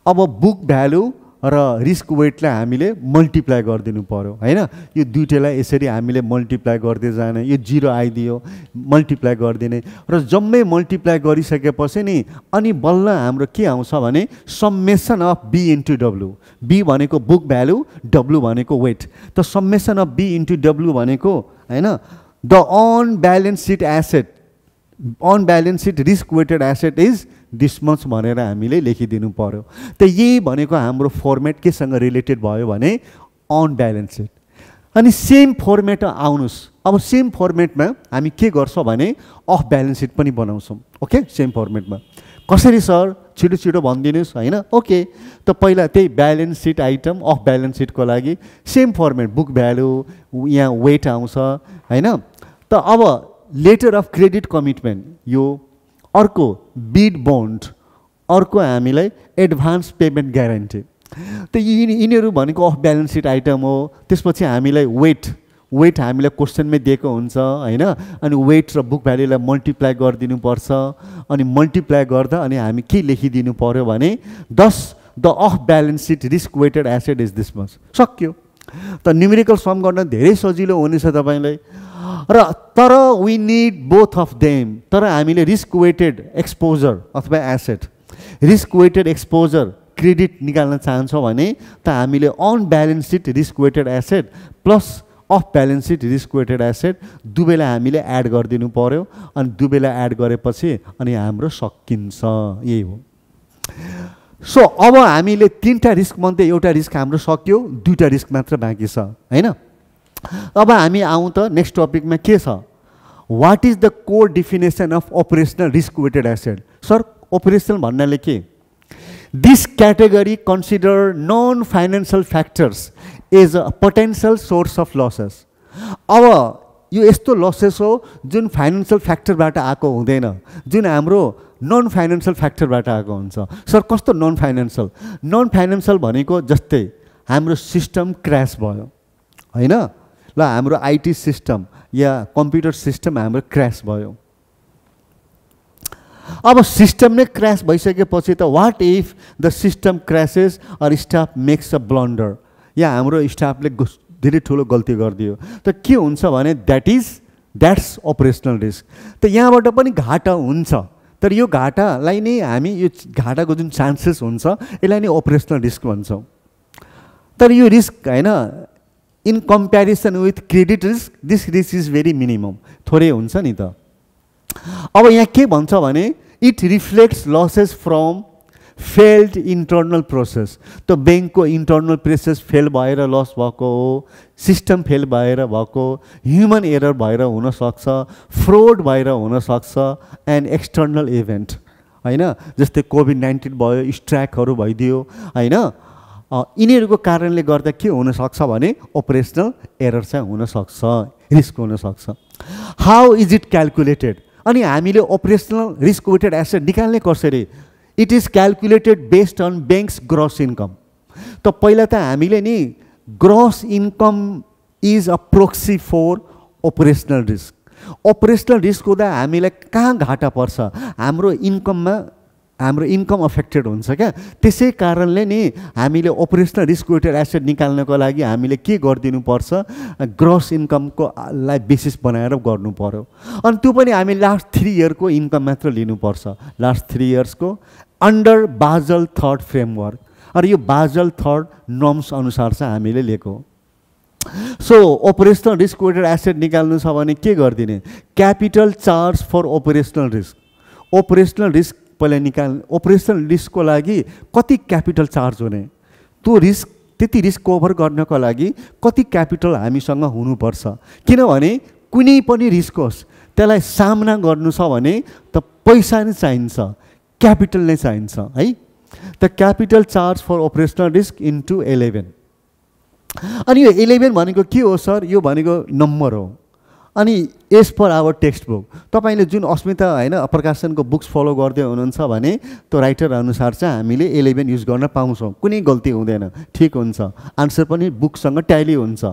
S1: अब बुक भ्यालु र रिस्क वेटलाई हामीले मल्टिप्लाई गरिदिनु पर्यो होइन। यो दुइटैलाई यसरी हामीले मल्टिप्लाई गर्दै जाने, यो 0 आइदियो मल्टिप्लाई गरिदिने र जम्मै मल्टिप्लाई गरिसकेपछि नि अनि बल्ल हाम्रो के आउँछ भने summation of B into W. B भनेको बुक भ्यालु, डब्लु भनेको वेट। त summation of B into W भनेको होइन the on balance sheet asset, on balance sheet risk weighted asset is this much भनेर हामीले लेखिदिनु पर्यो। त यही भनेको हाम्रो फर्मेट केसँग रिलेटेड भयो भने अन ब्यालेन्स सिट। अनि सेम फर्मेट आउनुहोस्, अब सेम फर्मेटमा हामी के गर्छौँ भने अफ ब्यालेन्स सिट पनि बनाउँछौँ। ओके, सेम फर्मेटमा कसरी सर, छिटो भनिदिनुहोस् होइन। ओके, त पहिला त्यही balance sheet item of balance सिटको लागि सेम फर्मेट, बुक भ्यालु यहाँ वेट आउँछ होइन। त अब लेटर अफ क्रेडिट कमिटमेन्ट, यो अर्को बिड बोन्ड, अर्को हामीलाई एडभान्स पेमेन्ट ग्यारेन्टी। त यिनीहरू भनेको अफ ब्यालेन्स सिट आइटम हो। त्यसपछि हामीलाई वेट हामीलाई क्वेसनमै दिएको हुन्छ होइन। अनि वेट र बुक भ्यालुलाई मल्टिप्लाई गरिदिनुपर्छ। अनि मल्टिप्लाई गर्दा अनि हामी के लेखिदिनु पर्यो भने the off balance sheet risk weighted asset is this much. सक्यो। त न्युमेरिकल सम गर्न धेरै सजिलो हुनेछ तपाईँलाई। र तर we need both of them. तर हामीले रिस्क वेटेड एक्सपोजर अथवा asset, risk weighted exposure credit निकाल्न चाहन्छौँ भने त हामीले on balance sheet risk weighted asset plus off balance sheet risk weighted asset दुवैलाई हामीले एड गरिदिनु पर्यो। अनि दुवैलाई एड गरेपछि अनि हाम्रो सकिन्छ। यही हो। सो अब हामीले 3टा रिस्क मध्ये एउटा रिस्क हाम्रो सक्यो, 2टा रिस्क मात्र बाँकी छ होइन। अब हामी आउँ त नेक्स्ट टपिकमा के छ, what is the core definition of operational risk weighted asset. Sir operational भन्नाले के? This category consider non financial factors as a potential source of losses. अब यो यस्तो लसेस हो जुन फाइनेन्सियल फ्याक्टरबाट आएको हुँदैन, जुन हाम्रो नन फाइनेन्सियल फ्याक्टरबाट आएको हुन्छ। सर कस्तो नन फाइनेन्सियल? नन फाइनेन्सियल भनेको जस्तै हाम्रो सिस्टम क्र्यास भयो होइन, ल हाम्रो आइटी सिस्टम या कम्प्युटर सिस्टम हाम्रो क्र्यास भयो। अब सिस्टम नै क्र्यास भइसकेपछि त what if the system crashes or staff makes a blunder, या हाम्रो स्टाफले धेरै ठुलो गल्ती गरिदियो, त के हुन्छ भने द्याट्स अपरेसनल रिस्क। त यहाँबाट पनि घाटा हुन्छ, तर यो घाटालाई नै हामी यो घाटाको जुन चान्सेस हुन्छ यसलाई नै अपरेसनल रिस्क भन्छौँ। तर यो रिस्क होइन in comparison with credit risk, this risk is very minimum, थोरै हुन्छ नि त। अब यहाँ के भन्छ भने it reflects losses from failed internal process. त ब्याङ्कको इन्टर्नल प्रोसेस फेल भएर लस भएको हो, सिस्टम फेल भएर भएको, ह्युमन एरर भएर हुनसक्छ, फ्रोड भएर हुनसक्छ, एन्ड एक्सटर्नल इभेन्ट होइन, जस्तै कोभिड-19 भयो, स्ट्राइकहरू भइदियो होइन। यिनीहरूको कारणले गर्दा के हुनसक्छ भने अपरेसनल एरर चाहिँ हुनसक्छ, रिस्क हुनसक्छ। How is it calculated? अनि हामीले अपरेसनल रिस्क वेटेड एसेट निकाल्ने कसरी? It is calculated based on bank's gross income. त पहिला त हामीले नि gross income is a proxy for operational risk. Operational risk हुँदा हामीलाई कहाँ घाटा पर्छ, हाम्रो इन्कम अफेक्टेड हुन्छ क्या। त्यसै कारणले नि हामीले अपरेसनल रिस्क वेटेड एसेट निकाल्नको लागि हामीले के गरिदिनु पर्छ, ग्रस इन्कमको लाई बेसिस बनाएर गर्नु पर्यो। अनि त्यो पनि हामी लास्ट 3 इयरको इन्कम मात्र लिनुपर्छ, लास्ट 3 इयर्सको अन्डर बाजल थर्ड फ्रेमवर्क। अनि यो बाजल थर्ड नर्म्स अनुसार चाहिँ हामीले लिएको। So operational risk weighted asset निकाल्नु छ भने के गरिदिने, capital charge for operational risk. Operational risk पहिला अपरेसनल रिस्कको लागि कति क्यापिटल चार्ज हुने, त्यो रिस्क त्यति रिस्क कभर गर्नको लागि कति क्यापिटल हामीसँग हुनुपर्छ। किनभने कुनै पनि रिस्क होस् त्यसलाई सामना गर्नु छ भने त पैसा नै चाहिन्छ, क्यापिटल नै चाहिन्छ है। The capital charge for operational risk into 11। अनि यो 11 भनेको के हो सर, यो भनेको नम्बर हो। अनि as per our text book, तपाईँले जुन अस्मिता होइन प्रकाशनको बुक्स फलो गर्दै हुनुहुन्छ भने त्यो राइटर अनुसार चाहिँ हामीले 11 युज गर्न पाउँछौँ, कुनै गल्ती हुँदैन, ठिक हुन्छ, आन्सर पनि बुकसँग ट्याली हुन्छ।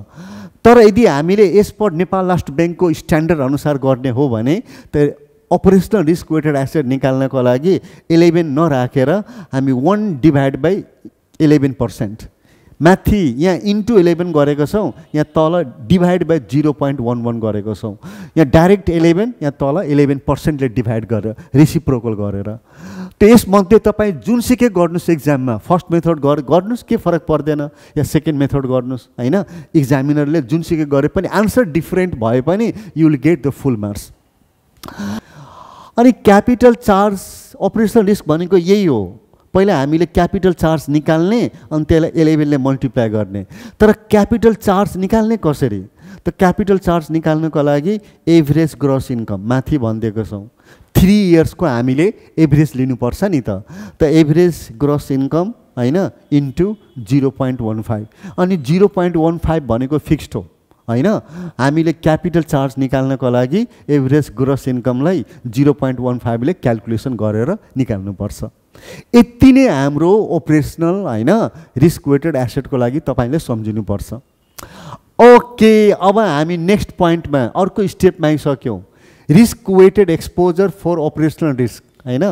S1: तर यदि हामीले एज पर नेपाल लास्ट ब्याङ्कको स्ट्यान्डर्ड अनुसार गर्ने हो भने त अपरेसनल रिस्क वेटेड एसेट निकाल्नको लागि 11 नराखेर हामी 1/11% माथि यहाँ इन्टु 11 गरेको छौँ, यहाँ तल डिभाइड बाई 0.11 गरेको छौँ। यहाँ डाइरेक्ट 11, यहाँ तल 11%ले डिभाइड गरेर रेसिप्रोकल गरेर। त यसमध्ये तपाईँ जुनसुकै गर्नुहोस् एक्जाममा, फर्स्ट मेथड गर्नुहोस् के फरक पर्दैन, या सेकेन्ड मेथड गर्नुहोस् होइन, इक्जामिनरले जुनसुकै गरे पनि आन्सर डिफ्रेन्ट भए पनि you will get the full marks. अनि क्यापिटल चार्ज अपरेसनल रिस्क भनेको यही हो, पहिला हामीले क्यापिटल चार्ज निकाल्ने अनि त्यसलाई 11 ले मल्टिप्लाई गर्ने। तर क्यापिटल चार्ज निकाल्ने कसरी, त क्यापिटल चार्ज निकाल्नको लागि एभरेज ग्रस इन्कम माथि भनिदिएको छौँ, 3 इयर्सको हामीले एभरेज लिनुपर्छ नि त एभरेज ग्रस इन्कम होइन इन्टु 0.15। अनि 0.15 भनेको फिक्स्ड हो होइन, हामीले क्यापिटल चार्ज निकाल्नको लागि एभरेज ग्रस इन्कमलाई 0.15 ले क्यालकुलेसन गरेर निकाल्नुपर्छ। यति नै हाम्रो अपरेसनल होइन रिस्क वेटेड एसेटको लागि तपाईँले सम्झिनुपर्छ। ओके, अब हामी नेक्स्ट पोइन्टमा अर्को स्टेपमा आइसक्यौँ, risk weighted exposure for operational risk होइन।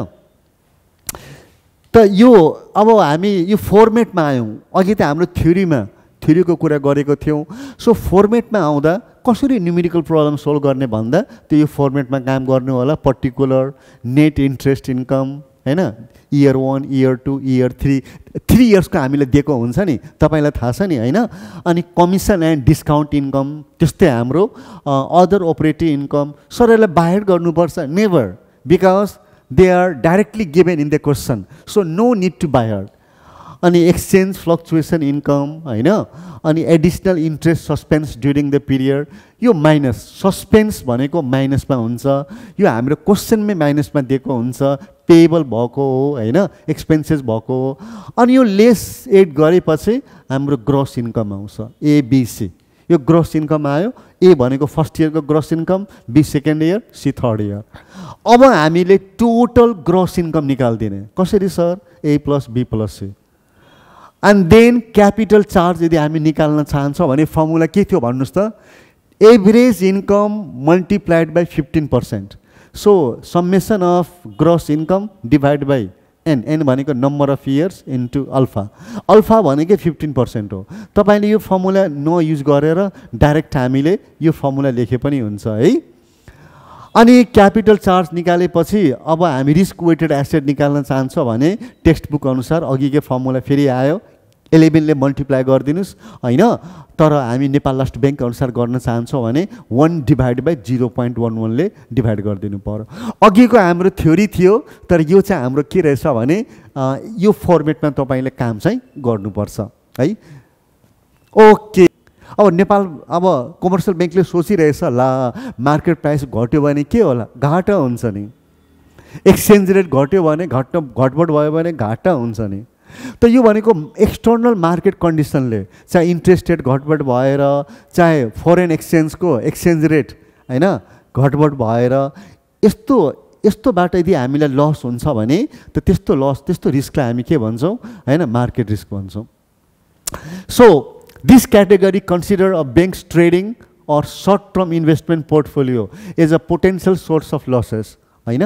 S1: त यो अब हामी यो फर्मेटमा आयौँ, अघि त हाम्रो थ्योरीको कुरा गरेको थियौँ। सो फर्मेटमा आउँदा कसरी न्युमेरिकल प्रब्लम सोल्भ गर्ने भन्दा त्यो यो फर्मेटमा काम गर्नु होला। पर्टिकुलर नेट इन्ट्रेस्ट इन्कम होइन, इयर 1, इयर 2, इयर 3 इयर्सको हामीले दिएको हुन्छ नि, तपाईँलाई थाहा छ नि होइन। अनि कमिसन एन्ड डिस्काउन्ट इन्कम, त्यस्तै हाम्रो अदर अपरेटिभ इन्कम। सर यसलाई बाहेक गर्नुपर्छ, never, because they are directly given in the question, so no need to बाहेक। अनि एक्सचेन्ज फ्लक्चुएसन इन्कम होइन, अनि additional interest suspense during the period, यो माइनस, सस्पेन्स भनेको माइनसमा हुन्छ, यो हाम्रो क्वेसनमै माइनसमा दिएको हुन्छ, पेएबल भएको हो होइन, एक्सपेन्सेस भएको हो। अनि यो लेस एड गरेपछि हाम्रो ग्रस इन्कम आउँछ, एबिसी। यो ग्रस इन्कम आयो, ए भनेको फर्स्ट इयरको gross income, B second year, C third year. अब हामीले टोटल ग्रस इन्कम निकाल्दिने कसरी sir, A plus B plus C. And then capital charge यदि हामी निकाल्न चाहन्छौँ भने फर्मुला के थियो भन्नुहोस् त, average income multiplied by 15%। So summation of gross income divide by N, N भनेको number of years into alpha, alpha भनेकै 15% हो। तपाईँले यो फर्मुला नयुज गरेर डाइरेक्ट हामीले यो फर्मुला लेखे पनि हुन्छ है। अनि क्यापिटल चार्ज निकालेपछि अब हामी रिस्क वेटेड एसेट निकाल्न चाहन्छौँ भने टेक्स्ट बुक अनुसार अघिकै फर्मुला फेरि आयो, 11 ले मल्टिप्लाई गरिदिनुहोस् होइन। तर हामी नेपाल लास्ट ब्याङ्क अनुसार गर्न चाहन्छौँ भने 1 डिभाइड बाई 0.11 ले डिभाइड गरिदिनु पर्यो। अघिको हाम्रो थ्योरी थियो, तर यो चाहिँ हाम्रो के रहेछ भने यो फर्मेटमा तपाईँले काम चाहिँ गर्नुपर्छ है। ओके, अब नेपाल अब कमर्सियल ब्याङ्कले सोचिरहेछ ला मार्केट प्राइस घट्यो भने के होला, घाटा हुन्छ नि, एक्सचेन्ज रेट घट्यो भने घटबड भयो भने घाटा हुन्छ नि। त यो भनेको एक्सटर्नल मार्केट कन्डिसनले, चाहे इन्ट्रेस्ट रेट घटबड भएर, चाहे फरेन एक्सचेन्जको एक्सचेन्ज रेट होइन घटबड भएर, यस्तो यस्तोबाट यदि हामीलाई लस हुन्छ भने त त्यस्तो लस त्यस्तो रिस्कलाई हामी के भन्छौँ हैन मार्केट रिस्क भन्छौँ so this category consider a banks trading or short term investment portfolio is a potential source of losses हैन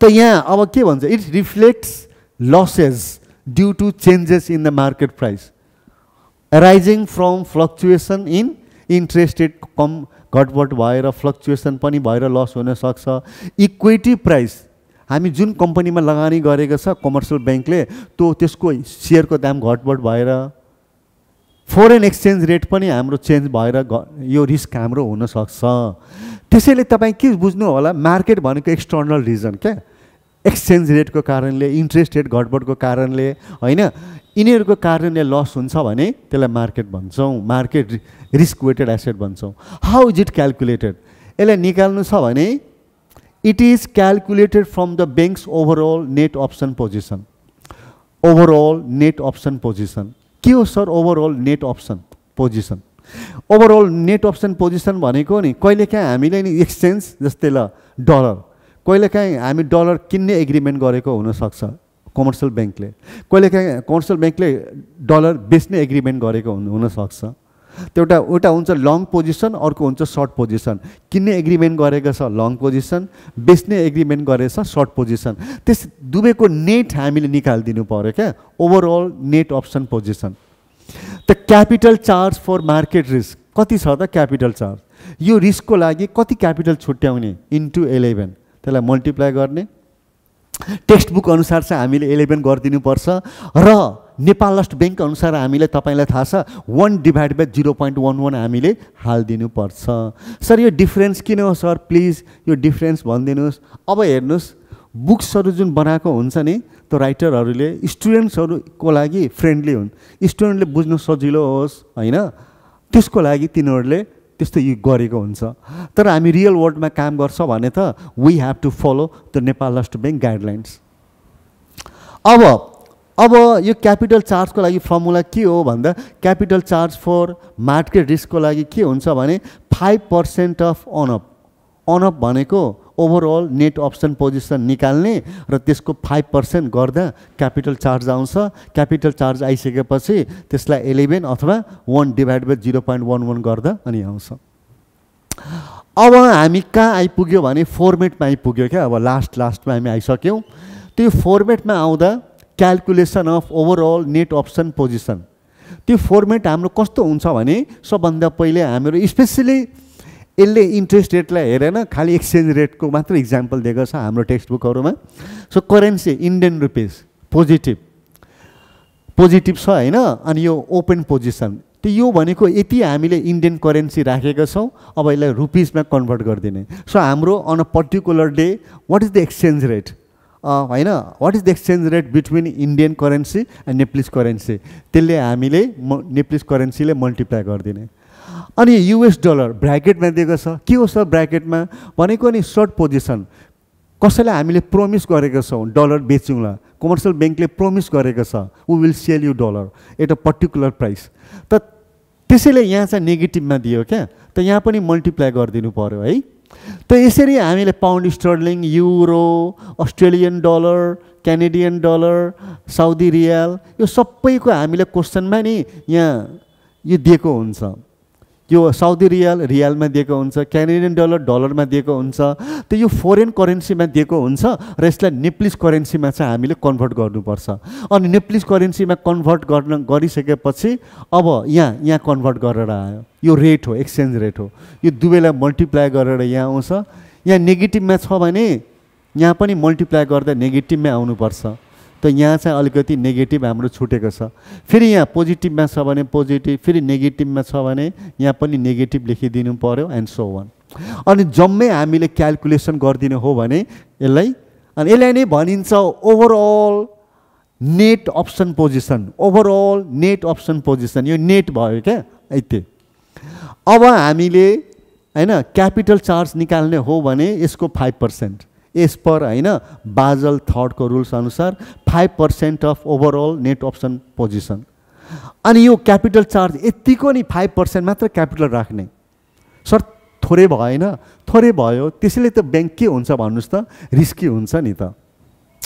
S1: त यहाँ अब के भन्छ it reflects losses due to changes in the market price arising from fluctuation in interest rate घटबड भएर fluctuation पनि भएर loss हुन सक्छ इक्विटी प्राइस हामी जुन कम्पनीमा लगानी गरेको छ कमर्सियल बैंकले त्यो त्यसको शेयरको दाम घटबड भएर फोरेन एक्सचेन्ज रेट पनि हाम्रो चेन्ज भएर यो रिस्क हाम्रो हुन सक्छ त्यसैले तपाईं के बुझ्नु होला मार्केट भनेको एक्सटर्नल रिजन क्या एक्सचेन्ज रेटको कारणले इन्ट्रेस्ट रेट घटबडको कारणले हैन यिनीहरूको कारणले लस हुन्छ भने त्यसलाई मार्केट भन्छौँ मार्केट रिस्क वेटेड एसेट भन्छौँ हाउ इज इट क्याल्कुलेटेड यसलाई निकाल्नु छ भने it is calculated from the bank's overall net option position overall net option position के हो sir overall net option position overall net option position भनेको नि कहिलेकाहीँ हामीले नि एक्सचेन्ज जस्तै ल डलर कहिलेकाहीँ हामी डलर किन्ने एग्रिमेन्ट गरेको हुनसक्छ कमर्सियल बैंकले कहिलेकाहीँ कमर्सियल बैंकले डलर बेच्ने एग्रिमेन्ट गरेको हुनसक्छ त्यो एउटा हुन्छ लङ पोजिसन अर्को हुन्छ सर्ट पोजिसन किन्ने एग्रिमेन्ट गरेको छ लङ पोजिसन बेच्ने एग्रिमेन्ट गरेछ सर्ट पोजिसन त्यस दुवैको नेट हामीले निकालिदिनु पर्यो क्या overall net option position the capital charge for market risk कति छ त क्यापिटल चार्ज यो रिस्कको लागि कति क्यापिटल छुट्याउने इन्टु 11 त्यसलाई मल्टिप्लाई गर्ने टेक्स्ट बुक अनुसार चाहिँ हामीले 11 गरिदिनुपर्छ र नेपाल राष्ट्र बैंक अनुसार हामीले तपाईलाई थाहा छ 1/0.11 हामीले हाल्दिनुपर्छ सर यो डिफरेन्स किन हो सर प्लिज यो डिफरेन्स भनिदिनुहोस् अब हेर्नुहोस् बुक्सहरू जुन बनाएको हुन्छ नि त्यो राइटरहरूले स्टुडेन्ट्सहरूको लागि फ्रेन्डली हुन् स्टुडेन्टले बुझ्नु सजिलो होस् हैन त्यसको लागि तिनीहरूले त्यस्तो यो गरेको हुन्छ तर हामी रियल वर्ल्डमा काम गर्छ भने त we have to follow the Nepal Rastra bank guidelines अब यो क्यापिटल चार्जको लागि फर्मुला के हो भन्दा क्यापिटल चार्ज फर मार्केट रिस्कको लागि के हुन्छ भने 5% अफ अनअप भनेको ओभरअल नेट अप्सन पोजिसन निकाल्ने र त्यसको 5% गर्दा क्यापिटल चार्ज आउँछ क्यापिटल चार्ज आइसकेपछि त्यसलाई 11 अथवा 1/0.11 गर्दा अनि आउँछ अब हामी कहाँ आइपुग्यो भने फर्मेटमा आइपुग्यो क्या अब लास्टमा हामी आइसक्यौँ त्यो फर्मेटमा आउँदा calculation of overall net option position त्यो फर्मेट हाम्रो कस्तो हुन्छ भने सबभन्दा पहिले हाम्रो स्पेसली यसले इन्ट्रेस्ट रेटलाई हेरेन खालि एक्सचेन्ज रेटको मात्र इक्जाम्पल दिएको छ हाम्रो टेक्स्ट बुकहरूमा so currency Indian rupees positive छ हैन अनि यो ओपन पोजिसन त्यो यो भनेको यति हामीले इन्डियन करेन्सी राखेका छौँ अब यसलाई रुपिसमा कन्भर्ट गरिदिने सो हाम्रो on a particular day what is the exchange rate हैन what is the exchange rate between Indian currency and Nepalese currency त्यसले हामीले नेप्लिस करेन्सीले मल्टिप्लाई गरिदिने अनि युएस डलर ब्र्याकेटमा दिएको छ के हो सर ब्र्याकेटमा भनेको नि सर्ट पोजिसन कसैलाई हामीले प्रोमिस गरेको छौँ डलर बेचौँला कमर्सियल बैंकले प्रोमिस गरेको छ we will sell you dollar at a particular price त त्यसैले यहाँ चाहिँ नेगेटिभमा दियो क्या त यहाँ पनि मल्टिप्लाई गरिदिनु पर्यो है त यसरी हामीले pound sterling euro Australian dollar Canadian dollar Saudi riyal यो सबैको हामीले क्वेसनमा नि यहाँ यो दिएको हुन्छ यो साउदी रियालमा दिएको हुन्छ क्यानेडियन डलरमा दिएको हुन्छ त यो फरेन करेन्सीमा दिएको हुन्छ र यसलाई नेप्लिस करेन्सीमा चाहिँ हामीले कन्भर्ट गर्नुपर्छ अनि नेप्लिस करेन्सीमा कन्भर्ट गरिसकेपछि अब यहाँ कन्भर्ट गरेर आयो यो रेट हो एक्सचेन्ज रेट हो यो दुवैलाई मल्टिप्लाई गरेर यहाँ आउँछ यहाँ नेगेटिभमा छ भने यहाँ पनि मल्टिप्लाई गर्दा नेगेटिभमै आउनुपर्छ त यहाँ चाहिँ अलिकति नेगेटिभ हाम्रो छुटेको छ फेरि यहाँ पोजिटिभमा छ भने पोजिटिभ फेरि नेगेटिभमा छ भने यहाँ पनि नेगेटिभ लेखिदिनु पर्यो एन्ड सो वान अनि जम्मै हामीले क्याल्कुलेसन गरिदिनु हो भने यसलाई नै भनिन्छ overall net option position overall net option position यो नेट भयो क्या यति अब हामीले हैन क्यापिटल चार्ज निकाल्ने हो भने यसको 5% एज पर हैन बाजल 3 को रुल्स अनुसार 5% of overall net option position अनि यो क्यापिटल चार्ज यतिको नि 5% मात्र क्यापिटल राख्ने सर थोरै भएन, थोरै भयो, त्यसैले त ब्याङ्क के हुन्छ भन्नुहोस् त, रिस्की हुन्छ नि त।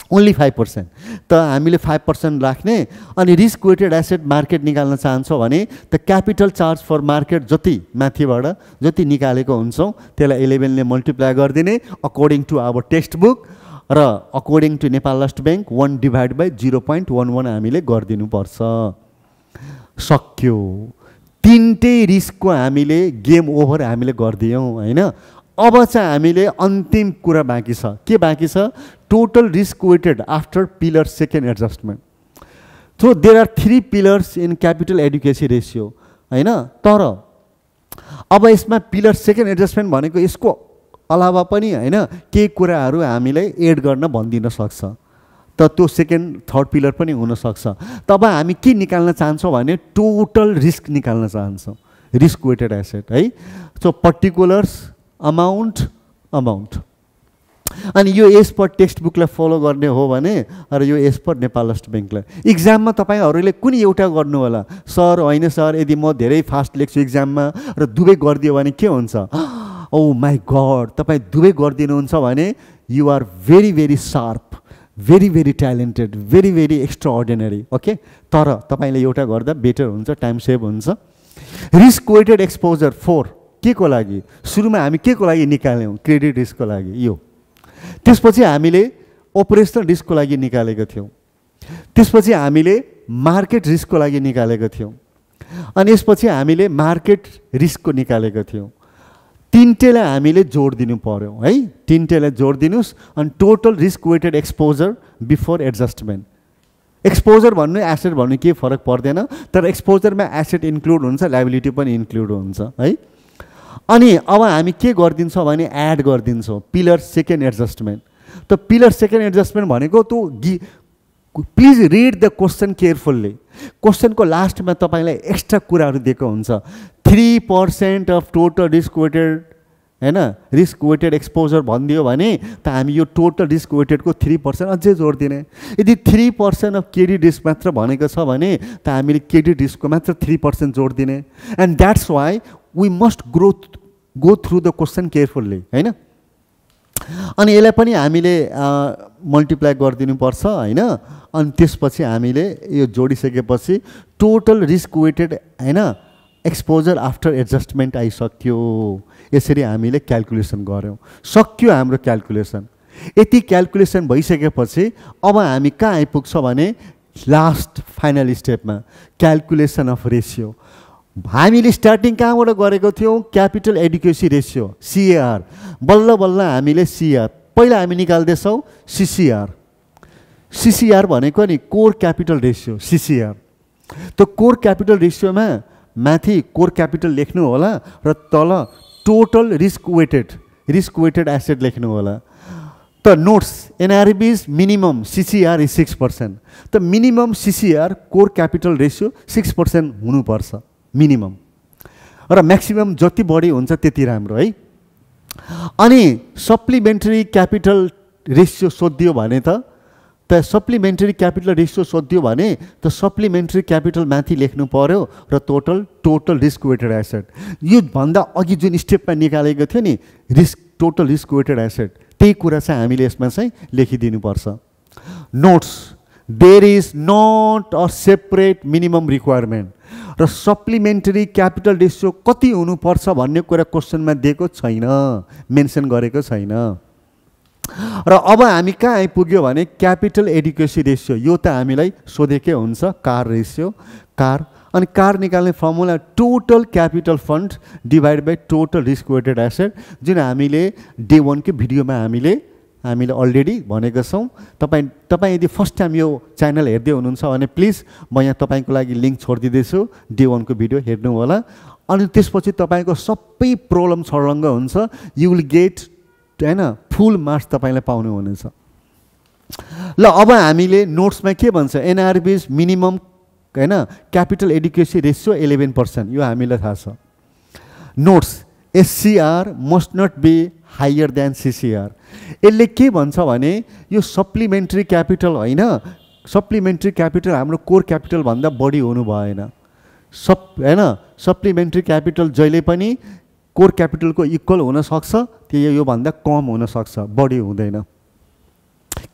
S1: ओन्ली 5%। त हामीले 5% राख्ने, अनि रिस्क वेटेड एसेट मार्केट निकाल्न चाहन्छौँ भने त क्यापिटल चार्ज फर मार्केट जति माथिबाट जति निकालेको हुन्छौँ त्यसलाई 11 ले मल्टिप्लाई गरिदिने according to our text book, र अकर्डिङ टु नेपाल लास्ट ब्याङ्क 1/0.11 हामीले गरिदिनुपर्छ। सक्यो। तिनटै रिस्कको हामीले गेम ओभर हामीले गरिदियौँ होइन। अब चाहिँ हामीले अन्तिम कुरा बाँकी छ। के बाँकी छ? Total risk weighted after pillar second adjustment. So there are 3 pillars in capital adequacy ratio होइन। तर अब यसमा पिलर सेकेन्ड एडजस्टमेन्ट भनेको यसको अलावा पनि होइन केही कुराहरू हामीलाई एड गर्न भनिदिन सक्छ, त त्यो सेकेन्ड थर्ड पिलर पनि हुनसक्छ। तब हामी के निकाल्न चाहन्छौँ भने टोटल रिस्क निकाल्न चाहन्छौँ, रिस्क वेटेड एसेट है। सो पर्टिकुलर्स अमाउन्ट अनि यो एज पर टेक्स्ट बुकलाई फलो गर्ने हो भने, र यो एज पर नेपाल लास्ट ब्याङ्कलाई। इक्जाममा तपाईँहरूले कुनै एउटा गर्नु होला। सर होइन सर, यदि म धेरै फास्ट लेख्छु इक्जाममा र दुवै गरिदियो भने के हुन्छ? ओ माई गड, तपाईँ दुवै गरिदिनुहुन्छ भने you are very very sharp, very very talented, very very extraordinary. Okay, तर तपाईँले एउटा गर्दा बेटर हुन्छ, टाइम सेभ हुन्छ। रिस्क वेटेड एक्सपोजर 4 के को लागि? सुरुमा हामी के को लागि निकाल्यौँ? क्रेडिट रिस्कको लागि यो। त्यसपछि हामीले अपरेसनल रिस्कको लागि निकालेको थियौँ। त्यसपछि हामीले मार्केट रिस्कको लागि निकालेको थियौँ। अनि यसपछि हामीले मार्केट रिस्कको निकालेको थियौँ। तिनटैलाई हामीले जोड दिनु पर्यो है। तिनटैलाई जोड दिनुहोस् अनि total risk weighted exposure before adjustment. Exposure भन्नु एसेट भन्नु केही फरक पर्दैन, तर एक्सपोजरमा एसेट इन्क्लुड हुन्छ, लायबिलिटी पनि इन्क्लुड हुन्छ है। अनि अब हामी के गरिदिन्छौँ भने एड गरिदिन्छौँ पिलर सेकेन्ड एडजस्टमेन्ट। त पिलर सेकेन्ड एडजस्टमेन्ट भनेको please read the question carefully. क्वेसनको लास्टमा तपाईँलाई एक्स्ट्रा कुराहरू दिएको हुन्छ। 3% अफ टोटल रिस्क वेटेड होइन, रिस्क वेटेड एक्सपोजर भनिदियो भने त हामी यो टोटल रिस्क वेटेडको 3% अझै जोडिदिने। यदि 3% अफ क्रेडिट रिस्क मात्र भनेको छ भने त हामीले क्रेडिट रिस्कको मात्र 3% जोडिदिने। And that's why we must go through the question carefully होइन। अनि यसलाई पनि हामीले मल्टिप्लाई गरिदिनुपर्छ होइन। अनि त्यसपछि हामीले यो जोडिसकेपछि टोटल रिस्क वेटेड होइन एक्सपोजर आफ्टर एडजस्टमेन्ट आइसक्यो। यसरी हामीले क्यालकुलेसन गऱ्यौँ, सक्यो हाम्रो क्यालकुलेसन। यति क्यालकुलेसन भइसकेपछि अब हामी कहाँ आइपुग्छ भने लास्ट फाइनल स्टेपमा क्यालकुलेसन अफ रेसियो। हामीले स्टार्टिङ कहाँबाट गरेको थियौँ? Capital adequacy ratio CAR. बल्ल बल्ल हामीले सिआर पहिला हामी निकाल्दैछौँ सिसिआर। सिसिआर भनेको नि कोर क्यापिटल रेसियो सिसिआर। त कोर क्यापिटल रेसियोमा माथि कोर क्यापिटल लेख्नु होला र तल टोटल रिस्क वेटेड एसेट लेख्नु होला। त नोट्स एनआरबीज मिनिमम सिसिआर इज 6%। त मिनिमम सिसिआर कोर क्यापिटल रेसियो 6% हुनुपर्छ मिनिमम, र म्याक्सिमम जति बढी हुन्छ त्यति राम्रो है। अनि सप्लिमेन्टरी क्यापिटल रेसियो सोधियो भने त सप्लिमेन्टरी क्यापिटल रेसियो सोधियो भने त सप्लिमेन्टरी क्यापिटल माथि लेख्नु पर्यो र टोटल रिस्क वेटेड एसेट। यो भन्दा अघि जुन स्टेपमा निकालेको थियो नि टोटल रिस्क वेटेड एसेट, त्यही कुरा चाहिँ हामीले यसमा चाहिँ लेखिदिनुपर्छ। Notes there is not a separate minimum requirement, र सप्लिमेन्टरी क्यापिटल रेसियो कति हुनुपर्छ भन्ने कुरा क्वेसनमा दिएको छैन, मेन्सन गरेको छैन। र अब हामी कहाँ आइपुग्यो भने क्यापिटल एडुकेसी रेसियो। यो त हामीलाई सोधेकै हुन्छ कार रेसियो, कार। अनि कार निकाल्ने formula total capital fund divide by total risk weighted asset, जुन हामीले डे 1 भिडियोमा हामीले अलरेडी भनेका छौँ। तपाईँ यदि फर्स्ट टाइम यो च्यानल हेर्दै हुनुहुन्छ भने प्लिज म यहाँ तपाईँको लागि लिङ्क छोडिदिँदैछु, डे 1 भिडियो हेर्नु होला। अनि त्यसपछि तपाईँको सबै प्रब्लम छर्लङ्ग हुन्छ, यु विल गेट होइन फुल मार्क्स तपाईँलाई पाउनु हुनेछ। ल अब हामीले नोट्समा के भन्छ? एनआरबीज मिनिमम होइन क्यापिटल एडुकेसी रेसियो 11%, यो हामीलाई थाहा छ। Notes SCR must not be higher than CCR. यसले के भन्छ भने यो सप्लिमेन्ट्री क्यापिटल होइन, सप्लिमेन्ट्री क्यापिटल हाम्रो कोर क्यापिटल भन्दा बढी हुनु भएन। होइन सप्लिमेन्ट्री क्यापिटल जहिले पनि कोर क्यापिटलको इक्वल हुनसक्छ, त्यो योभन्दा कम हुनसक्छ, बढी हुँदैन।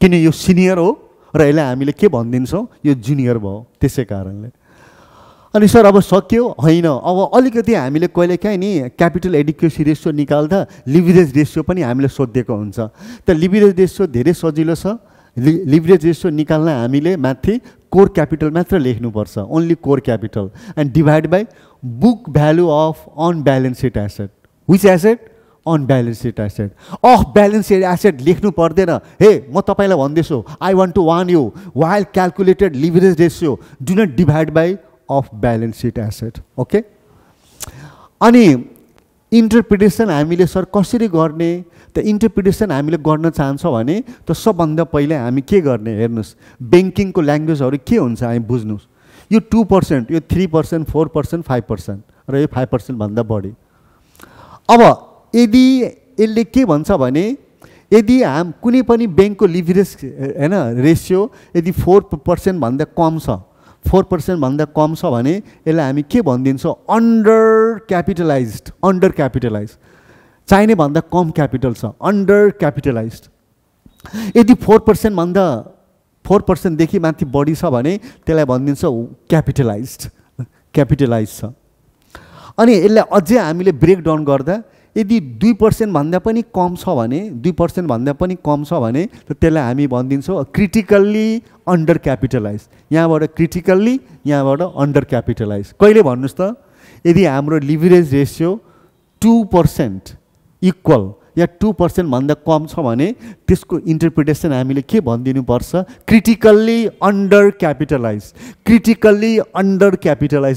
S1: किन यो सिनियर हो र यसलाई हामीले के भनिदिन्छौँ, यो जुनियर भयो, त्यसै कारणले। अनि सर अब सक्यो होइन, अब अलिकति हामीले कहिलेकाहीँ नि क्यापिटल एडिक्वेसी रेसियो निकाल्दा लिभरेज रेसियो पनि हामीले सोधिएको हुन्छ। त लिभरेज रेसियो धेरै सजिलो छ। लिभरेज रेसियो निकाल्न हामीले माथि कोर क्यापिटल मात्र लेख्नुपर्छ, only core capital, and divide by book value of on balance sheet asset. Which asset? On balance sheet asset. Off balance sheet asset लेख्नु पर्दैन। हे म तपाईँलाई भन्दैछु, I want to warn you, while calculated leverage ratio do not divide by off balance sheet asset. Okay. अनि interpretation हामीले sir कसरी गर्ने? त इन्टरप्रिटेसन हामीले गर्न चाहन्छौँ भने त सबभन्दा पहिला हामी के गर्ने हेर्नुहोस्, ब्याङ्किङको ल्याङ्ग्वेजहरू के हुन्छ हामी बुझ्नुहोस्। यो 2%, यो 3%, 4%, 5% र यो 5% भन्दा बढी। अब यदि यसले के भन्छ भने यदि कुनै पनि ब्याङ्कको लिभरेज हैन रेसियो यदि 4% भन्दा कम छ, 4% भन्दा कम छ भने यसलाई हामी के भनिदिन्छौँ, अन्डर क्यापिटलाइज्ड। चाहिने भन्दा कम क्यापिटल छ, अन्डर क्यापिटलाइज्ड। यदि 4% देखि माथि बढी छ भने त्यसलाई भनिदिन्छ क्यापिटलाइज्ड छ। अनि यसलाई अझै हामीले ब्रेकडाउन गर्दा यदि 2% भन्दा पनि कम छ भने, 2% भन्दा पनि कम छ भने त्यसलाई हामी भनिदिन्छौँ क्रिटिकल्ली अन्डर क्यापिटलाइज। यहाँबाट क्रिटिकल्ली, यहाँबाट अन्डर क्यापिटलाइज। कहिले भन्नुहोस् त? यदि हाम्रो लिभरेज रेसियो 2% इक्वल या 2% भन्दा कम छ भने त्यसको इन्टरप्रिटेसन हामीले के भनिदिनुपर्छ, क्रिटिकल्ली अन्डर क्यापिटलाइज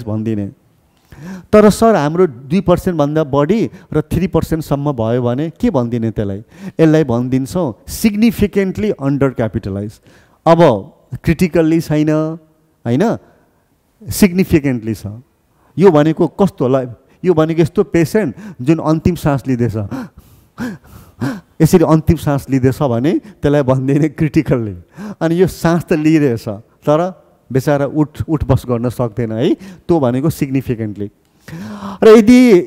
S1: भनिदिने। तर सर हाम्रो 2% भन्दा बढी र 3% सम्म भयो भने के भनिदिने त्यसलाई? यसलाई भनिदिन्छौँ सिग्निफिकेन्टली अन्डर क्यापिटलाइज। अब क्रिटिकल्ली छैन होइन, सिग्निफिकेन्टली छ। यो भनेको कस्तो होला? यो भनेको यस्तो पेसेन्ट जुन अन्तिम सास लिँदैछ, यसरी अन्तिम सास लिँदैछ भने त्यसलाई भनिदिने क्रिटिकल्ली। अनि यो सास त लिइरहेछ तर बेचारा उठ बस गर्न सक्दैन है, त्यो भनेको सिग्निफिकेन्टली। र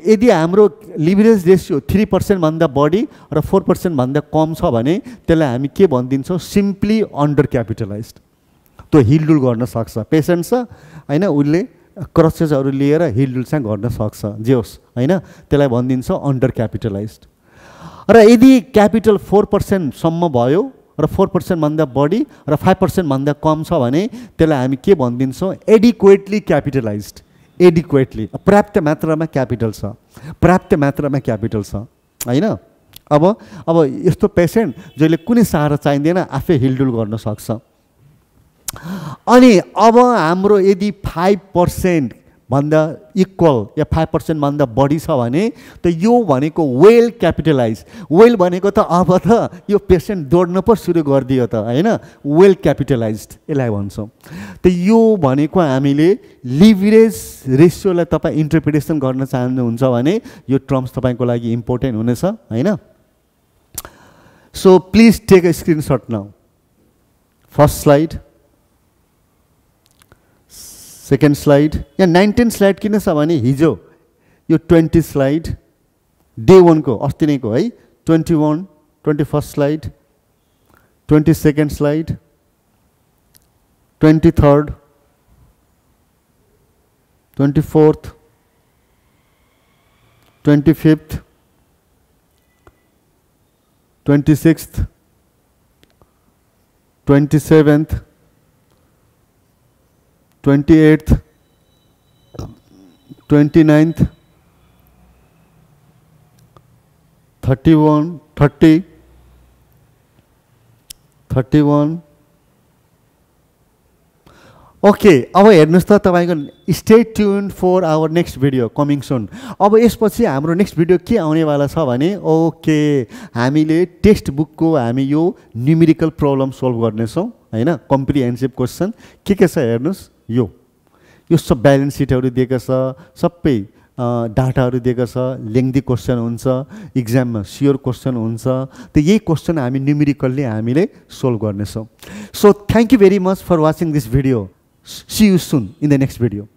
S1: यदि हाम्रो लिभरेज रेसियो 3% भन्दा बढी र 4% भन्दा कम छ भने त्यसलाई हामी के भनिदिन्छौँ, सिम्पली अन्डर क्यापिटलाइज्ड। त्यो हिलडुल गर्न सक्छ, पेसेन्ट छ होइन, उसले क्रसेसहरू लिएर हिलडुल चाहिँ गर्न सक्छ, जे होस् होइन, त्यसलाई भनिदिन्छ अन्डर क्यापिटलाइज्ड। र यदि क्यापिटल 4% सम्म भयो र 4% भन्दा बढी र 5% भन्दा कम छ भने त्यसलाई हामी के भनिदिन्छौँ, एडिक्वेटली क्यापिटलाइज्ड। पर्याप्त मात्रामा क्यापिटल छ होइन। अब यस्तो पेसेन्ट जसले कुनै सहारा चाहिँदैन, आफै हिलडुल गर्न सक्छ। अनि अब हाम्रो यदि 5% भन्दा इक्वल या 5% भन्दा बढी छ भने त यो भनेको वेल क्यापिटलाइज। वेल भनेको त अब त यो पेसेन्ट दौड्न पो सुरु गरिदियो त होइन, वेल क्यापिटलाइज्ड यसलाई भन्छौँ। त यो भनेको हामीले लिभरेज रेसियोलाई तपाईँ इन्टरप्रिटेसन गर्न चाहनुहुन्छ भने यो टर्म्स तपाईँको लागि इम्पोर्टेन्ट हुनेछ होइन। So please take a screenshot now. First slide, second slide. यहाँ 19 स्लाइड किन छ भने हिजो यो 20 स्लाइड डे 1 को अस्ति नैको है, 21, 21st slide, 22nd slide, 23rd, 24th, 25th, 26th, 27th, 28th, 29th, 31, 30, 31। Okay, अब हेर्नुहोस् त तपाईको stay tune for our next video coming soon. अब यसपछि हाम्रो नेक्स्ट भिडियो के आउनेवाला छ भने ओके हामीले टेक्स्ट बुकको हामी यो न्युमेरिकल प्रब्लम सोल्भ गर्नेछौँ हैन, कम्प्रिहेन्सिभ क्वेसन के छ हेर्नुहोस्। यो सब ब्यालेन्स सिटहरू दिएको छ, सबै डाटाहरू दिएको छ, लेङ्दी क्वेसन हुन्छ, इक्जाममा स्योर क्वेसन हुन्छ। त यही क्वेसन हामी न्युमेरिकल्ली हामीले सोल्भ गर्नेछौँ। So thank you very much for watching this video. See you soon in the next video.